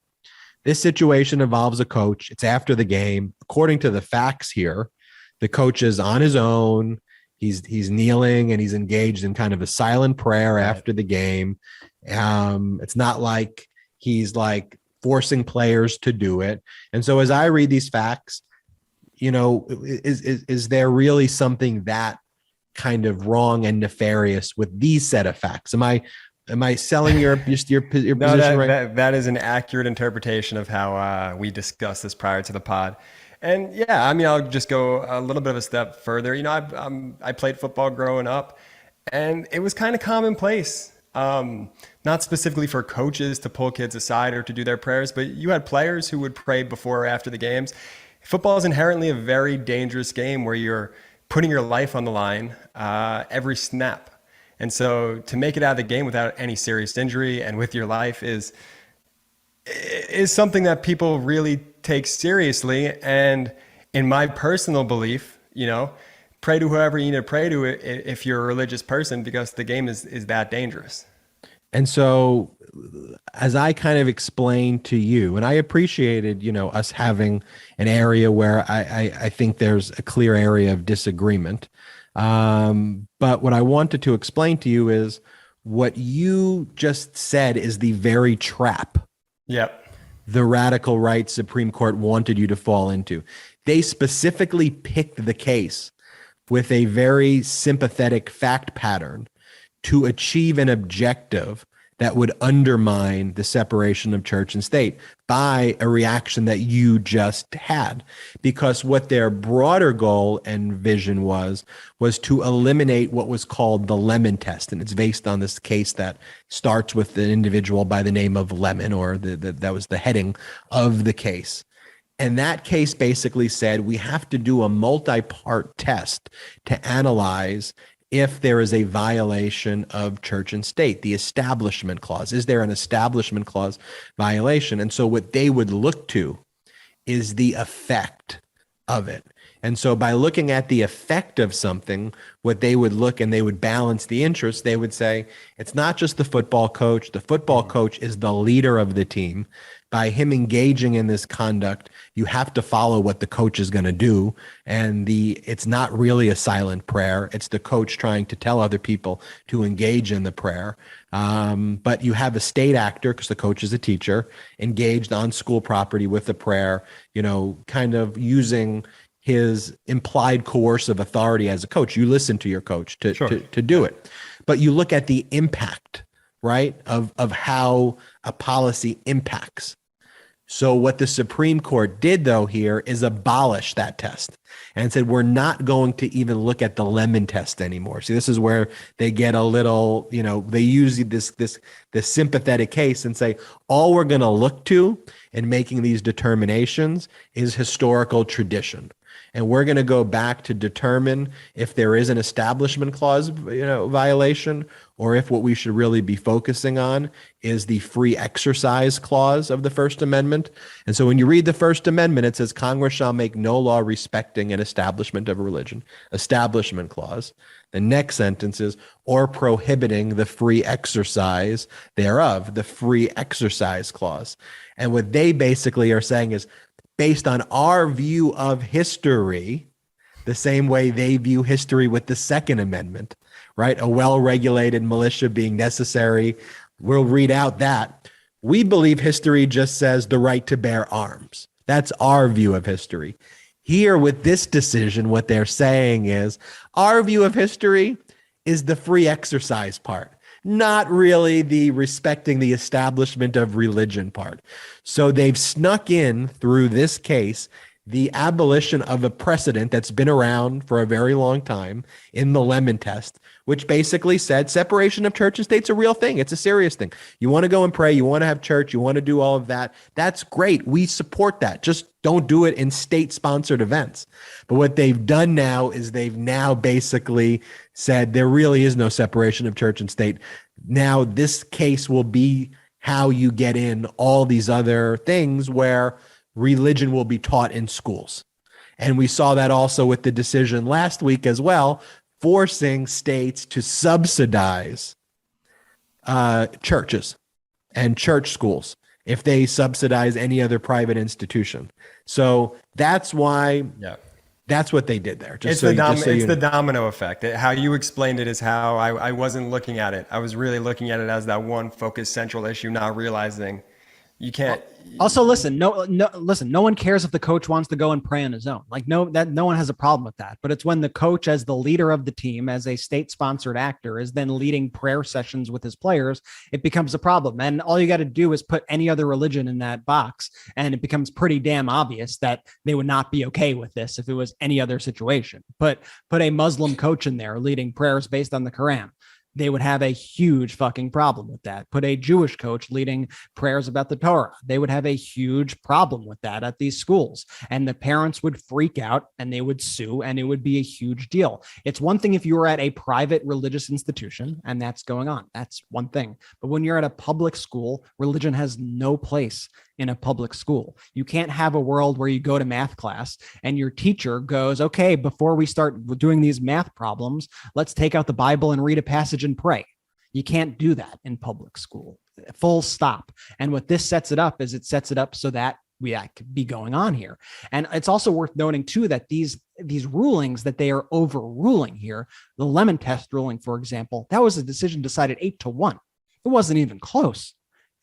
this situation involves a coach. It's after the game. According to the facts here, the coach is on his own. He's kneeling and he's engaged in kind of a silent prayer after the game. It's not like he's like forcing players to do it. And so as I read these facts, is there really something that kind of wrong and nefarious with these set of facts? Am I selling your position right? That is an accurate interpretation of how we discussed this prior to the pod. And yeah, I mean, I'll just go a little bit of a step further. I played football growing up, and it was kind of commonplace. Not specifically for coaches to pull kids aside or to do their prayers, but you had players who would pray before or after the games. Football is inherently a very dangerous game where you're putting your life on the line every snap. And so to make it out of the game without any serious injury and with your life is something that people really take seriously. And in my personal belief, pray to whoever you need to pray to if you're a religious person, because the game is that dangerous. And so as I kind of explained to you, and I appreciated, us having an area where I think there's a clear area of disagreement. But what I wanted to explain to you is what you just said is the very trap. Yep. The radical right Supreme Court wanted you to fall into. They specifically picked the case with a very sympathetic fact pattern to achieve an objective that would undermine the separation of church and state by a reaction that you just had. Because what their broader goal and vision was to eliminate what was called the Lemon test. And it's based on this case that starts with an individual by the name of Lemon, or that was the heading of the case. And that case basically said we have to do a multi-part test to analyze if there is a violation of church and state, the establishment clause. Is there an establishment clause violation? And so what they would look to is the effect of it. And so by looking at the effect of something, what they would look, and they would balance the interests, they would say, it's not just the football coach. The football coach is the leader of the team. By him engaging in this conduct, you have to follow what the coach is going to do. And it's not really a silent prayer. It's the coach trying to tell other people to engage in the prayer. But you have a state actor, because the coach is a teacher, engaged on school property with the prayer, kind of using his implied coercive authority as a coach. You listen to your coach to do it. But you look at the impact, right, of how a policy impacts. So what the Supreme Court did, though, here is abolish that test and said, we're not going to even look at the Lemon test anymore. See, this is where they get a little, they use this sympathetic case and say, all we're going to look to in making these determinations is historical tradition. And we're going to go back to determine if there is an establishment clause, violation, or if what we should really be focusing on is the free exercise clause of the First Amendment. And so when you read the First Amendment, it says Congress shall make no law respecting an establishment of a religion, establishment clause. The next sentence is, or prohibiting the free exercise thereof, the free exercise clause. And what they basically are saying is, based on our view of history, the same way they view history with the Second Amendment, right? A well-regulated militia being necessary. We'll read out that. We believe history just says the right to bear arms. That's our view of history. Here with this decision, what they're saying is our view of history is the free exercise part, not really the respecting the establishment of religion part. So they've snuck in through this case the abolition of a precedent that's been around for a very long time in the Lemon test, which basically said separation of church and state's a real thing. It's a serious thing. You want to go and pray, you want to have church, you want to do all of that. That's great. We support that. Just don't do it in state-sponsored events. But what they've done now is they've now basically said there really is no separation of church and state. Now this case will be how you get in all these other things where religion will be taught in schools. And we saw that also with the decision last week as well, forcing states to subsidize churches and church schools if they subsidize any other private institution. So that's why, that's what they did there. It's the domino effect. How you explained it is how I wasn't looking at it. I was really looking at it as that one focused central issue, not realizing you can't. Also, listen, no one cares if the coach wants to go and pray on his own. Like, no one has a problem with that. But it's when the coach, as the leader of the team, as a state-sponsored actor, is then leading prayer sessions with his players, it becomes a problem. And all you got to do is put any other religion in that box, and it becomes pretty damn obvious that they would not be okay with this if it was any other situation. But put a Muslim coach in there leading prayers based on the Quran, they would have a huge fucking problem with that. Put a Jewish coach leading prayers about the Torah, they would have a huge problem with that at these schools. And the parents would freak out and they would sue, and it would be a huge deal. It's one thing if you were at a private religious institution and that's going on. That's one thing. But when you're at a public school, religion has no place in a public school. You can't have a world where you go to math class and your teacher goes, okay, before we start doing these math problems, let's take out the Bible and read a passage and pray. You can't do that in public school, full stop. And what this sets it up is it sets it up so that could be going on here. And it's also worth noting too, that these rulings that they are overruling here, the Lemon Test ruling, for example, that was a decision decided 8-1. It wasn't even close.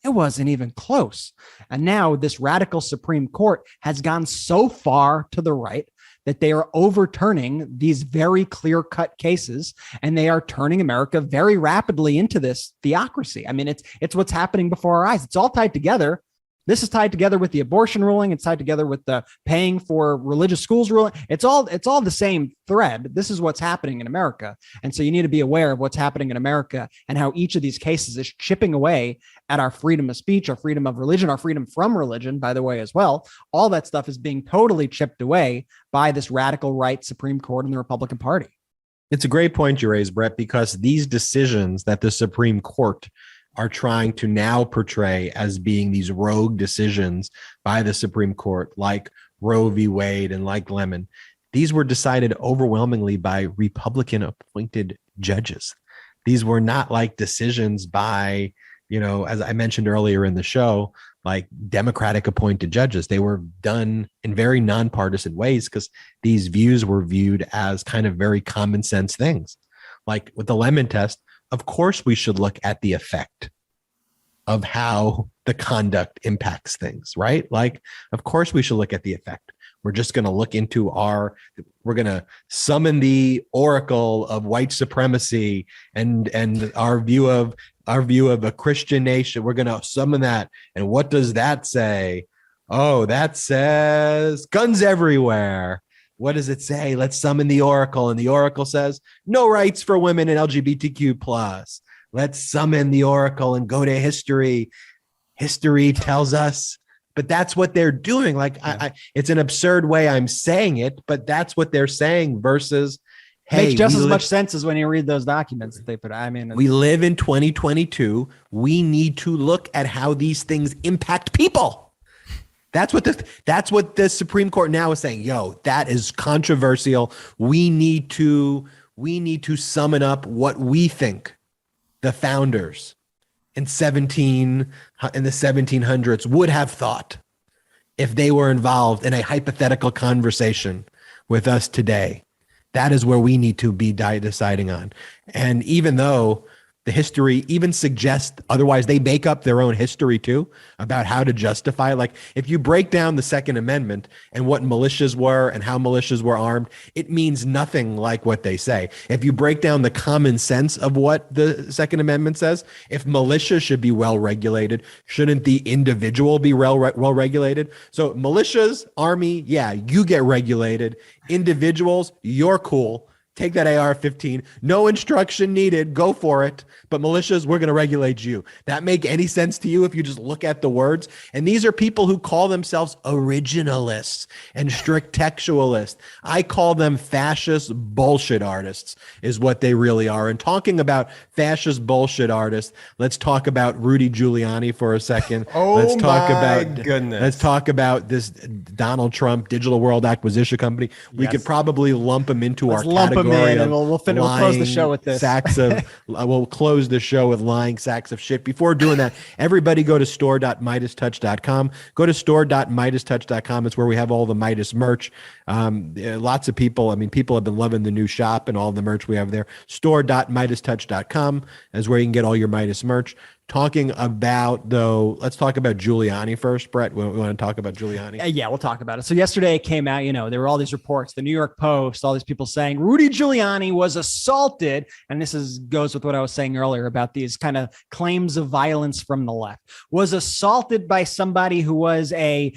It wasn't even close. And now this radical Supreme Court has gone so far to the right that they are overturning these very clear-cut cases, and they are turning America very rapidly into this theocracy. I mean, it's what's happening before our eyes. It's all tied together. This is tied together with the abortion ruling. It's tied together with the paying for religious schools ruling. It's all the same thread. This is what's happening in America. And so you need to be aware of what's happening in America and how each of these cases is chipping away at our freedom of speech, our freedom of religion, our freedom from religion, by the way, as well. All that stuff is being totally chipped away by this radical right Supreme Court and the Republican Party. It's a great point you raise, Brett, because these decisions that the Supreme Court are trying to now portray as being these rogue decisions by the Supreme Court, like Roe v. Wade and like Lemon, these were decided overwhelmingly by Republican appointed judges. These were not like decisions by, as I mentioned earlier in the show, like Democratic appointed judges. They were done in very nonpartisan ways because these views were viewed as kind of very common sense things. Like with the Lemon Test, of course, we should look at the effect of how the conduct impacts things, right? Like, of course, we should look at the effect. We're just going to look into we're going to summon the oracle of white supremacy and our view of a Christian nation. We're going to summon that. And what does that say? Oh, that says guns everywhere. What does it say? Let's summon the oracle. And the oracle says no rights for women and LGBTQ plus. Let's summon the oracle and go to history. History tells us, but that's what they're doing. Like it's an absurd way I'm saying it, but that's what they're saying versus, hey, makes just as much sense as when you read those documents that they put. I mean, we live in 2022. We need to look at how these things impact people. That's what the Supreme Court now is saying. Yo, that is controversial. We need to summon up what we think the founders in the 1700s would have thought if they were involved in a hypothetical conversation with us today. That is where we need to be deciding on. And even though the history even suggests otherwise, they make up their own history too about how to justify. Like if you break down the Second Amendment and what militias were and how militias were armed, it means nothing like what they say. If you break down the common sense of what the Second Amendment says, if militias should be well regulated, shouldn't the individual be well regulated? So militias, army, yeah, you get regulated. Individuals, you're cool. Take that AR-15. No instruction needed. Go for it. But militias, we're going to regulate you. That make any sense to you if you just look at the words? And these are people who call themselves originalists and strict textualists. I call them fascist bullshit artists is what they really are. And talking about fascist bullshit artists, let's talk about Rudy Giuliani for a second. Let's talk about this Donald Trump Digital World Acquisition Company. We could probably lump him into our category. And we'll close the show with this. We'll close the show with lying sacks of shit. Before doing that, everybody go to store.midastouch.com. Go to store.midastouch.com. It's where we have all the Midas merch. Lots of people, people have been loving the new shop and all the merch we have there. Store.midastouch.com is where you can get all your Midas merch. Talking about, though, let's talk about Giuliani first. Brett, we want to talk about Giuliani? Yeah, we'll talk about it. So yesterday it came out, there were all these reports, the New York Post, all these people saying Rudy Giuliani was assaulted. And this goes with what I was saying earlier about these kind of claims of violence from the left. Was assaulted by somebody who was a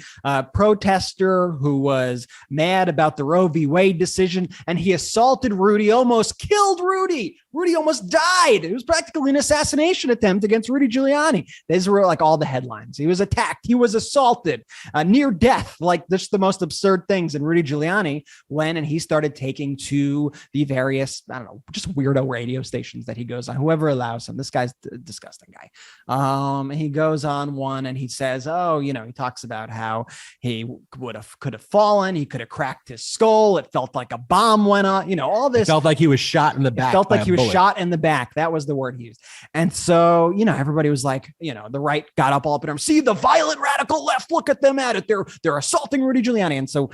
protester who was mad about the Roe v. Wade decision. And he assaulted Rudy, almost killed Rudy. Rudy almost died. It was practically an assassination attempt against Rudy Giuliani. These were like all the headlines. He was attacked. He was assaulted, near death, like just the most absurd things. And Rudy Giuliani went and he started taking to the various, just weirdo radio stations that he goes on, whoever allows him. This guy's a disgusting guy. He goes on one and he says, he talks about how he could have fallen. He could have cracked his skull. It felt like a bomb went on, all this. It felt like he was shot in the back. It felt like he was was shot in the back. That was the word he used. And so, everybody was like, the right got up all up in arms. See the violent radical left. Look at them at it. They're assaulting Rudy Giuliani. And so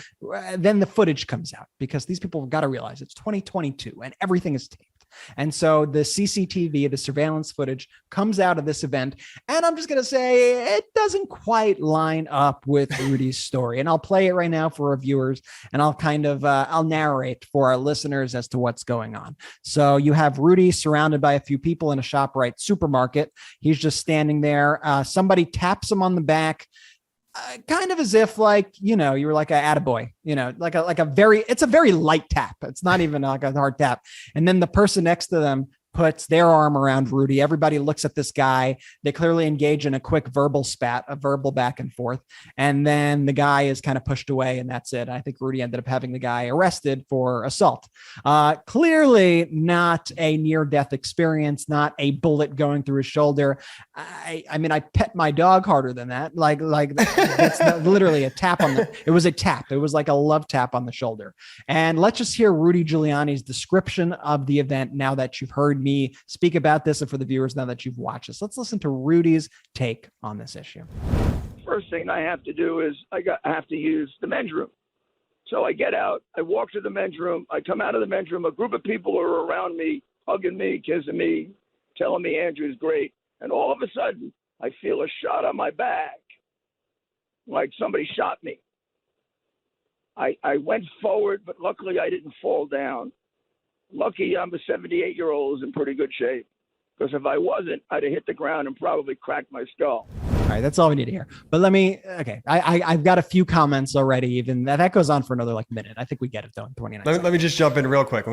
then the footage comes out, because these people have got to realize it's 2022 and everything is taped. And so the CCTV, the surveillance footage, comes out of this event. And I'm just going to say it doesn't quite line up with Rudy's story. And I'll play it right now for our viewers, and I'll kind of I'll narrate for our listeners as to what's going on. So you have Rudy surrounded by a few people in a ShopRite supermarket. He's just standing there. Somebody taps him on the back. Kind of as if you were like a attaboy, it's a very light tap. It's not even like a hard tap. And then the person next to them puts their arm around Rudy. Everybody looks at this guy. They clearly engage in a quick verbal spat, a verbal back and forth. And then the guy is kind of pushed away, and that's it. I think Rudy ended up having the guy arrested for assault. Clearly not a near-death experience, not a bullet going through his shoulder. I mean, I pet my dog harder than that. Like that's literally a tap on it was a tap. It was like a love tap on the shoulder. And let's just hear Rudy Giuliani's description of the event now that you've heard me speak about this, and for the viewers now that you've watched this. Let's listen to Rudy's take on this issue. First thing I have to do is I have to use the men's room. So I get out, I walk to the men's room, I come out of the men's room, a group of people are around me, hugging me, kissing me, telling me Andrew's great. And all of a sudden, I feel a shot on my back, like somebody shot me. I went forward, but luckily I didn't fall down. Lucky I'm a 78-year-old who's in pretty good shape, because if I wasn't, I'd have hit the ground and probably cracked my skull. All right, that's all we need to hear. But I've got a few comments already. Even that goes on for another minute. I think we get it though in 29 seconds. Let me just jump in real quick.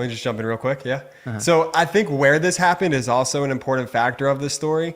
Yeah. Uh-huh. So I think where this happened is also an important factor of this story,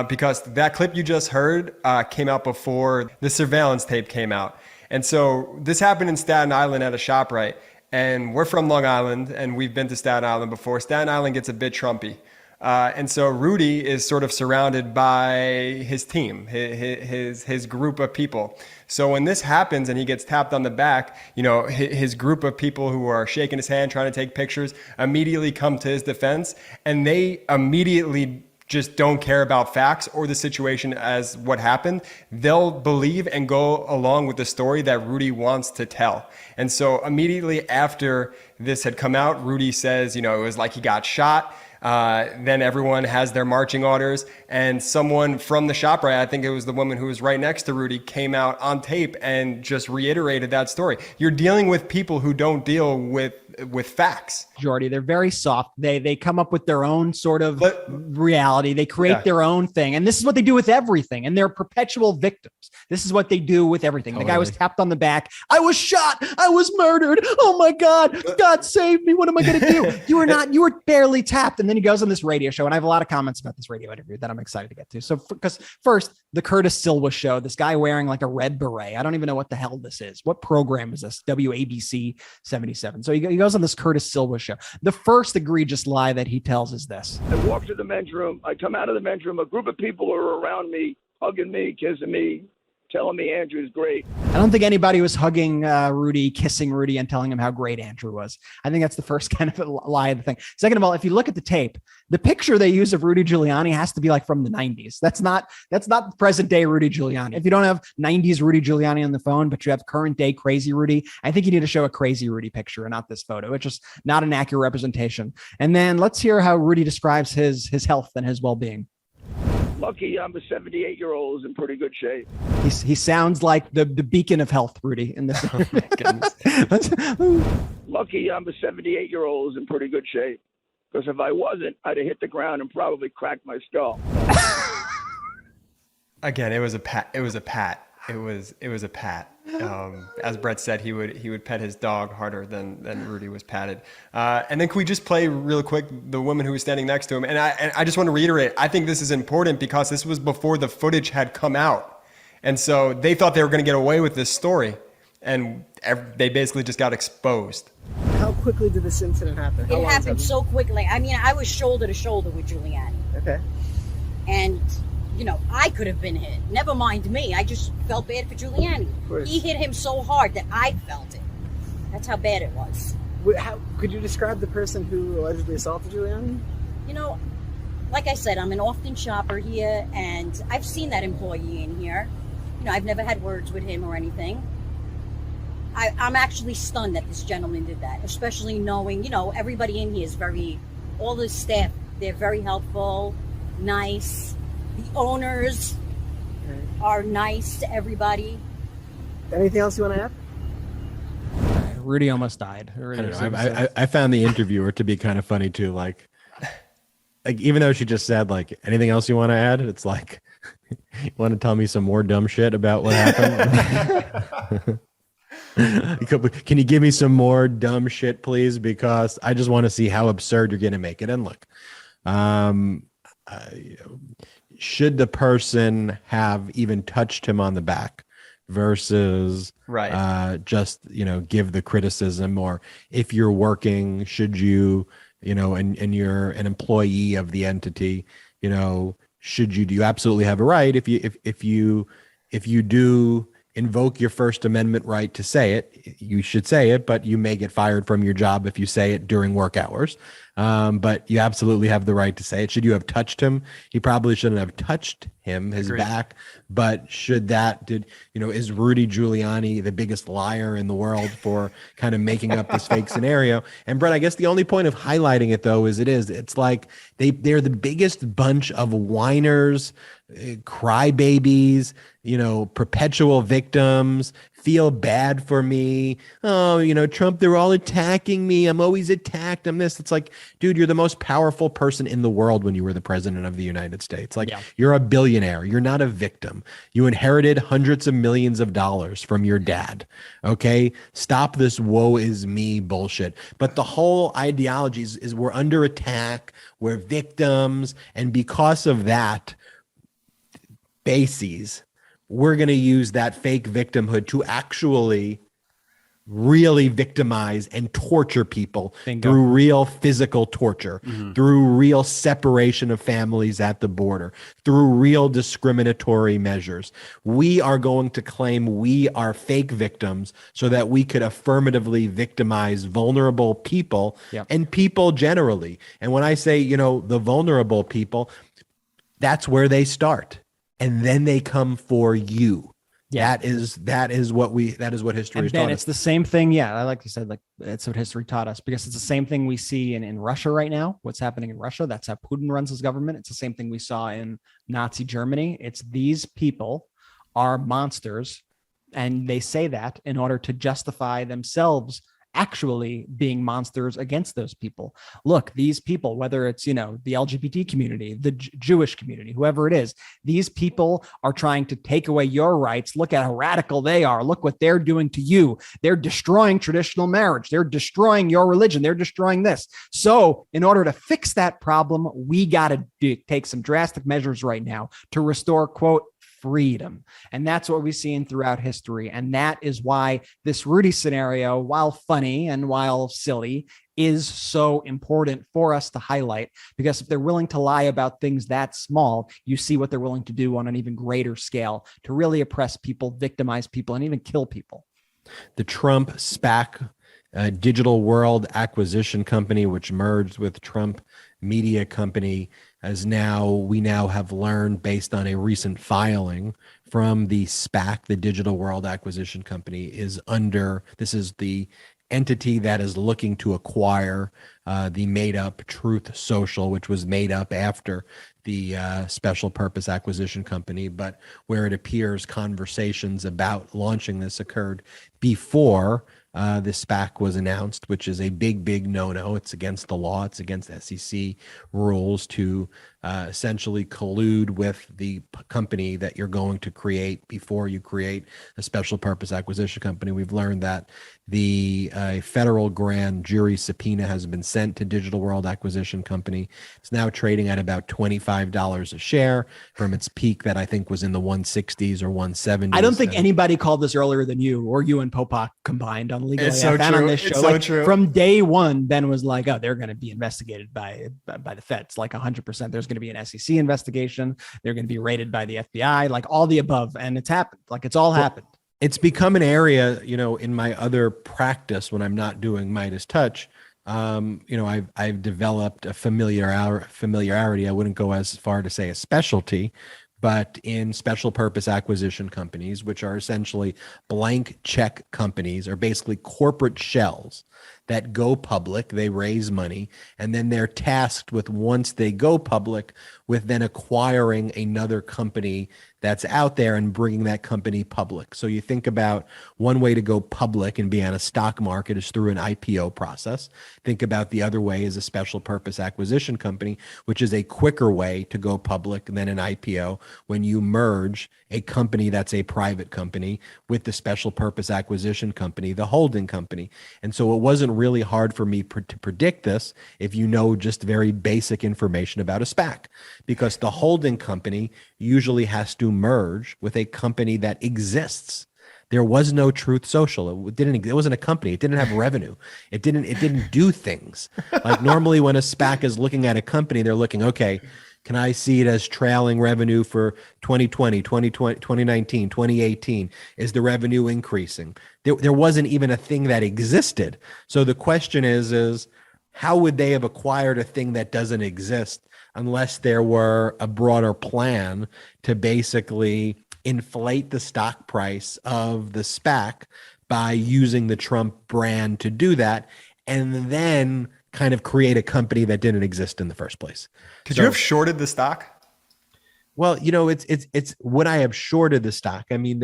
because that clip you just heard came out before the surveillance tape came out. And so this happened in Staten Island at a ShopRite. And we're from Long Island, and we've been to Staten Island before. Staten Island gets a bit Trumpy. And so Rudy is sort of surrounded by his team, his group of people. So when this happens and he gets tapped on the back, his group of people who are shaking his hand, trying to take pictures, immediately come to his defense, and they immediately just don't care about facts or the situation as what happened. They'll believe and go along with the story that Rudy wants to tell. And so immediately after this had come out, Rudy says, it was like he got shot. Then everyone has their marching orders, and someone from the ShopRite, I think it was the woman who was right next to Rudy, came out on tape and just reiterated that story. You're dealing with people who don't deal with facts. Majority, they're very soft. They come up with their own sort of reality. They create their own thing. And this is what they do with everything. And they're perpetual victims. This is what they do with everything. Totally. The guy was tapped on the back. I was shot. I was murdered. Oh my God. God save me. What am I going to do? You were barely tapped. And then he goes on this radio show. And I have a lot of comments about this radio interview that I'm excited to get to. So because first, the Curtis Silva show, this guy wearing like a red beret. I don't even know what the hell this is. What program is this? WABC 77. So he goes on this Curtis Silva show. The first egregious lie that he tells is this. I walk to the men's room. I come out of the men's room. A group of people are around me, hugging me, kissing me, telling me Andrew's great. I don't think anybody was hugging Rudy, kissing Rudy, and telling him how great Andrew was. I think that's the first kind of lie of the thing. Second of all, if you look at the tape, the picture they use of Rudy Giuliani has to be like from the 90s. That's not present day Rudy Giuliani. If you don't have 90s Rudy Giuliani on the phone, but you have current day crazy Rudy, I think you need to show a crazy Rudy picture and not this photo. It's just not an accurate representation. And then let's hear how Rudy describes his health and his well-being. Lucky I'm a 78-year-old who's in pretty good shape. He sounds like the beacon of health, Rudy, in this. Oh Lucky I'm a 78-year-old who's in pretty good shape. Because if I wasn't, I'd have hit the ground and probably cracked my skull. Again, it was a pat. It was a pat. As Brett said, he would pet his dog harder than Rudy was patted. And then can we just play real quick the woman who was standing next to him? And I just want to reiterate, I think this is important because this was before the footage had come out. And so they thought they were going to get away with this story. And they basically just got exposed. How quickly did this incident happen? It happened so quickly. I mean, I was shoulder to shoulder with Giuliani. Okay. And, I could have been hit. Never mind me. I just felt bad for Giuliani. He hit him so hard that I felt it. That's how bad it was. How could you describe the person who allegedly assaulted Giuliani? You know, like I said, I'm an often shopper here, and I've seen that employee in here. You know, I've never had words with him or anything. I'm actually stunned that this gentleman did that, especially knowing, you know, everybody in here is all the staff, they're very helpful, nice. The owners are nice to everybody. Anything else you want to add? Rudy almost died. I don't know. I found the interviewer to be kind of funny too. Like even though she just said like, anything else you want to add? It's like, you want to tell me some more dumb shit about what happened? Can you give me some more dumb shit, please? Because I just want to see how absurd you're going to make it. And look, should the person have even touched him on the back versus just, give the criticism? Or if you're working, should you, and you're an employee of the entity, do you absolutely have a right if you do invoke your First Amendment right to say it, you should say it, but you may get fired from your job if you say it during work hours. But you absolutely have the right to say it. Should you have touched him? He probably shouldn't have touched his back. But is Rudy Giuliani the biggest liar in the world for kind of making up this fake scenario? And Brett, I guess the only point of highlighting it though it's like they're the biggest bunch of whiners, crybabies, perpetual victims, feel bad for me. Oh, Trump, they're all attacking me. I'm always attacked. I'm this. It's like, dude, you're the most powerful person in the world when you were the president of the United States. Like, you're a billionaire. You're not a victim. You inherited hundreds of millions of dollars from your dad. Okay? Stop this woe is me bullshit. But the whole ideology is we're under attack. We're victims. And because of that bases, we're going to use that fake victimhood to actually really victimize and torture people through real physical torture, through real separation of families at the border, through real discriminatory measures. We are going to claim we are fake victims so that we could affirmatively victimize vulnerable people and people generally. And when I say, the vulnerable people, that's where they start. And then they come for you. Yeah. That is what history has taught us. It's the same thing. Yeah. I like you said, like that's what history taught us, because it's the same thing we see in Russia right now. What's happening in Russia. That's how Putin runs his government. It's the same thing we saw in Nazi Germany. It's these people are monsters. And they say that in order to justify themselves actually being monsters against those people. Look, these people, whether it's, the LGBT community, the Jewish community, whoever it is, these people are trying to take away your rights. Look at how radical they are. Look what they're doing to you. They're destroying traditional marriage. They're destroying your religion. They're destroying this. So in order to fix that problem, we got to take some drastic measures right now to restore, quote, freedom. And that's what we've seen throughout history. And that is why this Rudy scenario, while funny and while silly, is so important for us to highlight, because if they're willing to lie about things that small, you see what they're willing to do on an even greater scale to really oppress people, victimize people, and even kill people. The Trump SPAC, Digital World Acquisition Company, which merged with Trump Media Company, we now have learned, based on a recent filing from the SPAC, the Digital World Acquisition Company, this is the entity that is looking to acquire the made-up Truth Social, which was made up after the Special Purpose Acquisition Company, but where it appears conversations about launching this occurred before the SPAC was announced, which is a big no-no. It's against the law. It's against SEC rules to essentially collude with the company that you're going to create before you create a special purpose acquisition company. We've learned that the federal grand jury subpoena has been sent to Digital World Acquisition Company. It's now trading at about $25 a share from its peak that I think was in the 160s or 170s. I don't think anybody called this earlier than you or you and Popok combined on Legal AF so and on this show. It's so true. From day one, Ben was like, oh, they're going to be investigated by the feds, like 100%. There's going to be an SEC investigation. They're going to be raided by the FBI, like all the above. And it's happened. Like it's all happened. It's become an area, in my other practice when I'm not doing Midas Touch. I've developed a familiarity. I wouldn't go as far to say a specialty, but in special purpose acquisition companies, which are essentially blank check companies, are basically corporate shells that go public. They raise money, and then they're tasked with, once they go public, with then acquiring another company that's out there and bringing that company public. So you think about one way to go public and be on a stock market is through an IPO process. Think about the other way as a special purpose acquisition company, which is a quicker way to go public than an IPO, when you merge a company that's a private company with the special purpose acquisition company, the holding company. And so it wasn't really hard for me to predict this if you know just very basic information about a SPAC, because the holding company usually has to merge with a company that exists. There was no Truth Social. It wasn't a company. It didn't have revenue. It didn't do things. Like normally when a SPAC is looking at a company, they're looking, okay, can I see it as trailing revenue for 2020, 2019, 2018? Is the revenue increasing? There wasn't even a thing that existed. So the question is how would they have acquired a thing that doesn't exist unless there were a broader plan to basically inflate the stock price of the SPAC by using the Trump brand to do that, and then kind of create a company that didn't exist in the first place? Could you have shorted the stock? Well, it's would I have shorted the stock? I mean,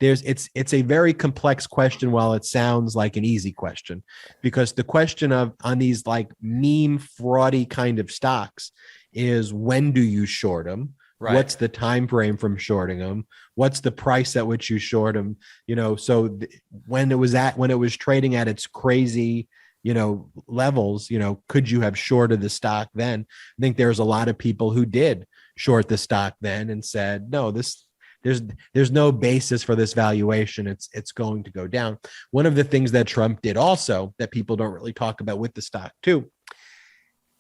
it's a very complex question while it sounds like an easy question, because the question on these like meme fraudy kind of stocks is, when do you short them? Right. What's the time frame from shorting them? What's the price at which you short them? So when it was trading at its crazy levels, could you have shorted the stock then? I think there's a lot of people who did short the stock then and said, no, there's no basis for this valuation. It's going to go down. One of the things that Trump did also that people don't really talk about with the stock too,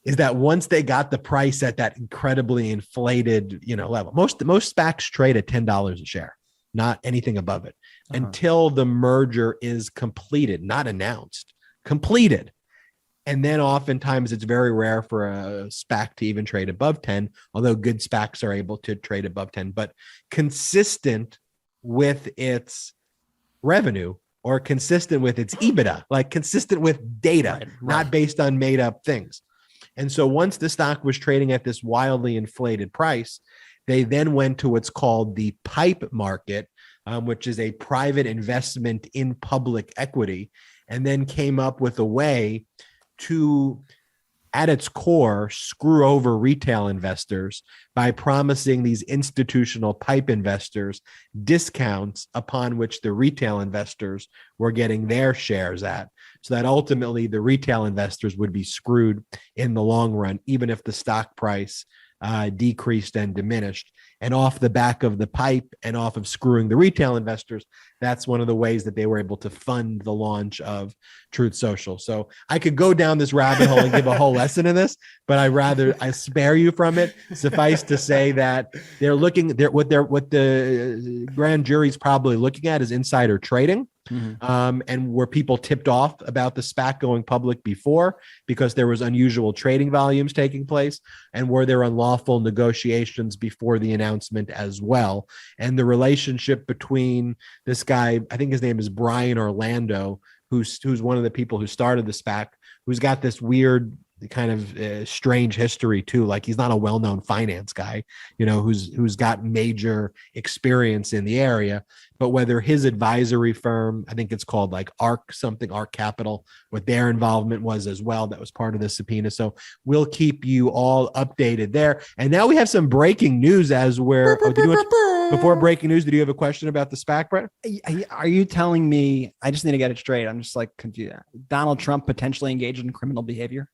is that once they got the price at that incredibly inflated, level, most SPACs trade at $10 a share, not anything above it, until the merger is completed, not announced, completed. And then oftentimes it's very rare for a SPAC to even trade above 10, although good SPACs are able to trade above 10, but consistent with its revenue or consistent with its EBITDA, like consistent with data, right. Not based on made up things. And so once the stock was trading at this wildly inflated price, they then went to what's called the PIPE market, which is a private investment in public equity, and then came up with a way to, at its core, screw over retail investors by promising these institutional PIPE investors discounts upon which the retail investors were getting their shares at, so that ultimately the retail investors would be screwed in the long run, even if the stock price decreased and diminished. And off the back of the PIPE and off of screwing the retail investors, that's one of the ways that they were able to fund the launch of Truth Social. So I could go down this rabbit hole and give a whole lesson in this, but I spare you from it. Suffice to say that what the grand jury's probably looking at is insider trading. Mm-hmm. And were people tipped off about the SPAC going public before because there was unusual trading volumes taking place? And were there unlawful negotiations before the announcement as well? And the relationship between this guy, I think his name is Brian Orlando, who's one of the people who started the SPAC, who's got this weird kind of strange history too. Like he's not a well-known finance guy, who's got major experience in the area, but whether his advisory firm, I think it's called like ARC Capital, what their involvement was as well, that was part of the subpoena. So we'll keep you all updated there. And now we have some breaking news before breaking news. Did you have a question about the SPAC, Brett? Are you telling me, I just need to get it straight, I'm just like confused, Donald Trump potentially engaged in criminal behavior?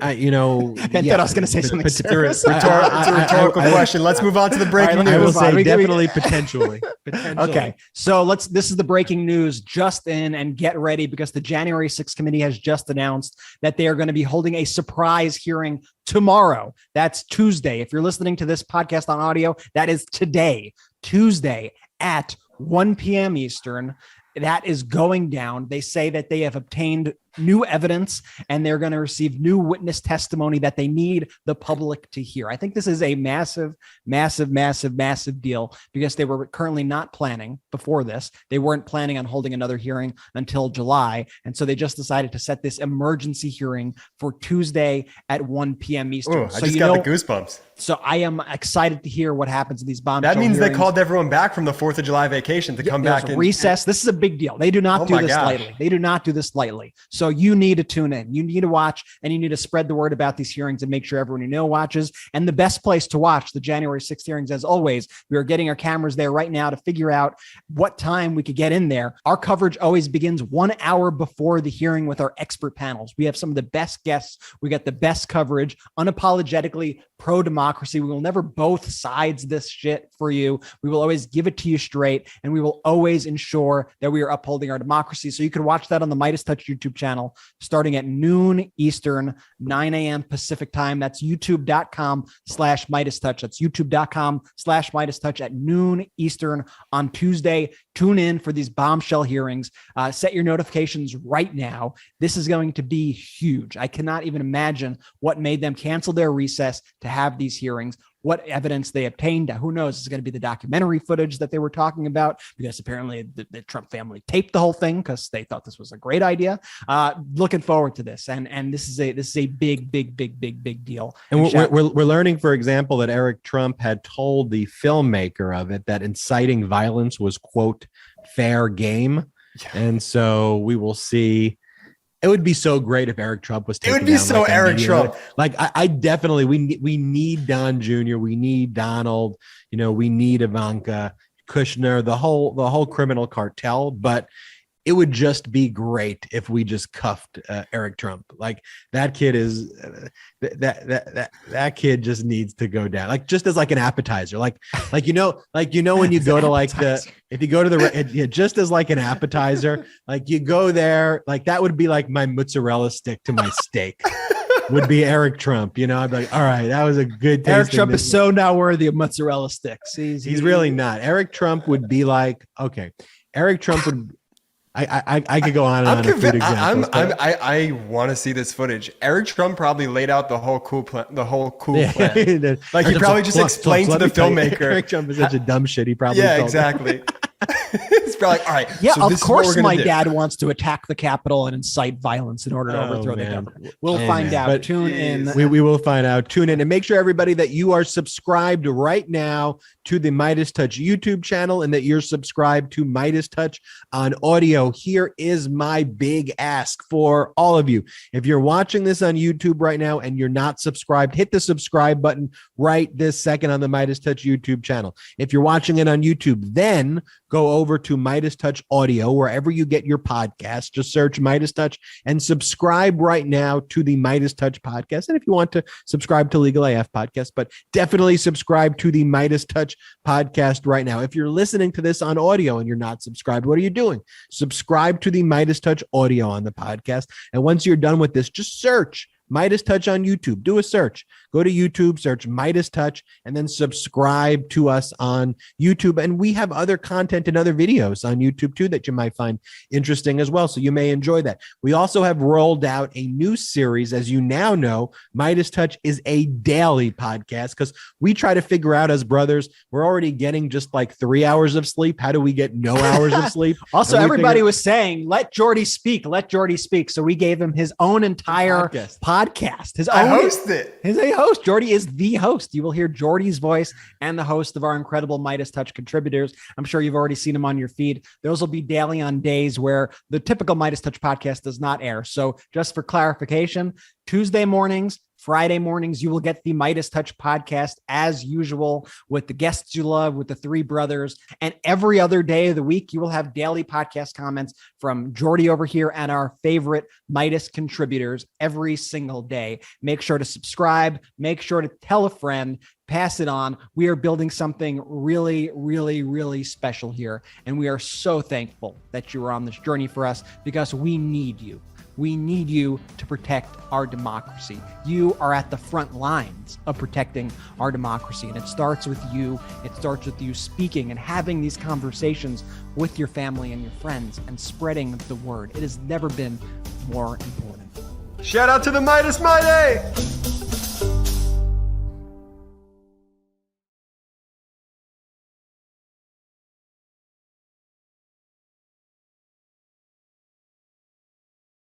I was going to say something. It's a rhetorical question. Let's move on to the breaking news. I will say definitely, potentially. Okay, so this is the breaking news. Just in and get ready, because the January 6th committee has just announced that they are going to be holding a surprise hearing tomorrow. That's Tuesday. If you're listening to this podcast on audio, that is today, Tuesday at 1 p.m. Eastern. That is going down. They say that they have obtained new evidence and they're going to receive new witness testimony that they need the public to hear. I think this is a massive, massive, massive, massive deal because they were currently not planning before this. They weren't planning on holding another hearing until July. And so they just decided to set this emergency hearing for Tuesday at 1 p.m. Eastern. Ooh, I just got the goosebumps. So I am excited to hear what happens in these bombshell That means hearings. they called everyone back from the 4th of July vacation to come back and recess. This is a big deal. They do not do this lightly. They do not do this lightly. So you need to tune in. You need to watch and you need to spread the word about these hearings and make sure everyone you know watches. And the best place to watch the January 6th hearings, as always, we are getting our cameras there right now to figure out what time we could get in there. Our coverage always begins 1 hour before the hearing with our expert panels. We have some of the best guests. We got the best coverage, unapologetically pro-democracy. We will never both sides this shit for you. We will always give it to you straight, and we will always ensure that we are upholding our democracy. So you can watch that on the Midas Touch YouTube channel starting at noon Eastern, 9 a.m. Pacific time. That's youtube.com/Midas Touch. That's youtube.com/Midas Touch at noon Eastern on Tuesday. Tune in for these bombshell hearings. Set your notifications right now. This is going to be huge. I cannot even imagine what made them cancel their recess to have these hearings, what evidence they obtained. Who knows? It's going to be the documentary footage that they were talking about, because apparently the Trump family taped the whole thing because they thought this was a great idea. Looking forward to this. And this is a big deal. And we're learning, for example, that Eric Trump had told the filmmaker of it that inciting violence was, quote, fair game. Yeah. And so we will see. It would be so great if Eric Trump was taken down. It would be so Eric Trump. Like I definitely, we need Don Jr. We need Donald, we need Ivanka, Kushner, the whole criminal cartel, but it would just be great if we just cuffed Eric Trump. Like that kid is that kid just needs to go down. Like just as like an appetizer, like when you go to like if you go to the just as like an appetizer, like you go there, like that would be like my mozzarella stick to my steak. Would be Eric Trump, I'd be like, all right, that was a good. Eric Trump is so not worthy of mozzarella sticks. He's really not. Eric Trump would be like, okay, Eric Trump would. I could go on and on. Food examples, I want to see this footage. Eric Trump probably laid out the whole cool plan. Like he probably just explained to the filmmaker. Eric Trump is such a dumb shit. He probably exactly. It's probably like, all right. Yeah, so of course my dad wants to attack the Capitol and incite violence in order to overthrow the government. We'll find out. But tune in. We will find out. Tune in and make sure, everybody, that you are subscribed right now to the Midas Touch YouTube channel and that you're subscribed to Midas Touch on audio. Here is my big ask for all of you. If you're watching this on YouTube right now and you're not subscribed, hit the subscribe button right this second on the Midas Touch YouTube channel. If you're watching it on YouTube, then go over to Midas Touch Audio, wherever you get your podcast. Just search Midas Touch and subscribe right now to the Midas Touch podcast. And if you want to subscribe to Legal AF podcast, but definitely subscribe to the Midas Touch podcast right now. If you're listening to this on audio and you're not subscribed, what are you doing? Subscribe to the Midas Touch Audio on the podcast. And once you're done with this, just search Midas Touch on YouTube. Do a search. Go to YouTube, search Midas Touch, and then subscribe to us on YouTube. And we have other content and other videos on YouTube too that you might find interesting as well. So you may enjoy that. We also have rolled out a new series. As you now know, Midas Touch is a daily podcast because we try to figure out as brothers, we're already getting just like 3 hours of sleep. How do we get no hours of sleep? Also, everybody was saying, let Jordy speak. Let Jordy speak. So we gave him his own entire podcast. His own. I host it. He's a host. Jordy is the host. You will hear Jordy's voice and the host of our incredible Midas Touch contributors. I'm sure you've already seen them on your feed. Those will be daily on days where the typical Midas Touch podcast does not air. So just for clarification, Tuesday mornings, Friday mornings, you will get the Midas Touch podcast as usual with the guests you love, with the three brothers. And every other day of the week, you will have daily podcast comments from Jordy over here and our favorite Midas contributors every single day. Make sure to subscribe. Make sure to tell a friend. Pass it on. We are building something really, really, really special here. And we are so thankful that you are on this journey for us because we need you. We need you to protect our democracy. You are at the front lines of protecting our democracy. And it starts with you. It starts with you speaking and having these conversations with your family and your friends and spreading the word. It has never been more important. Shout out to the Midas Mighty!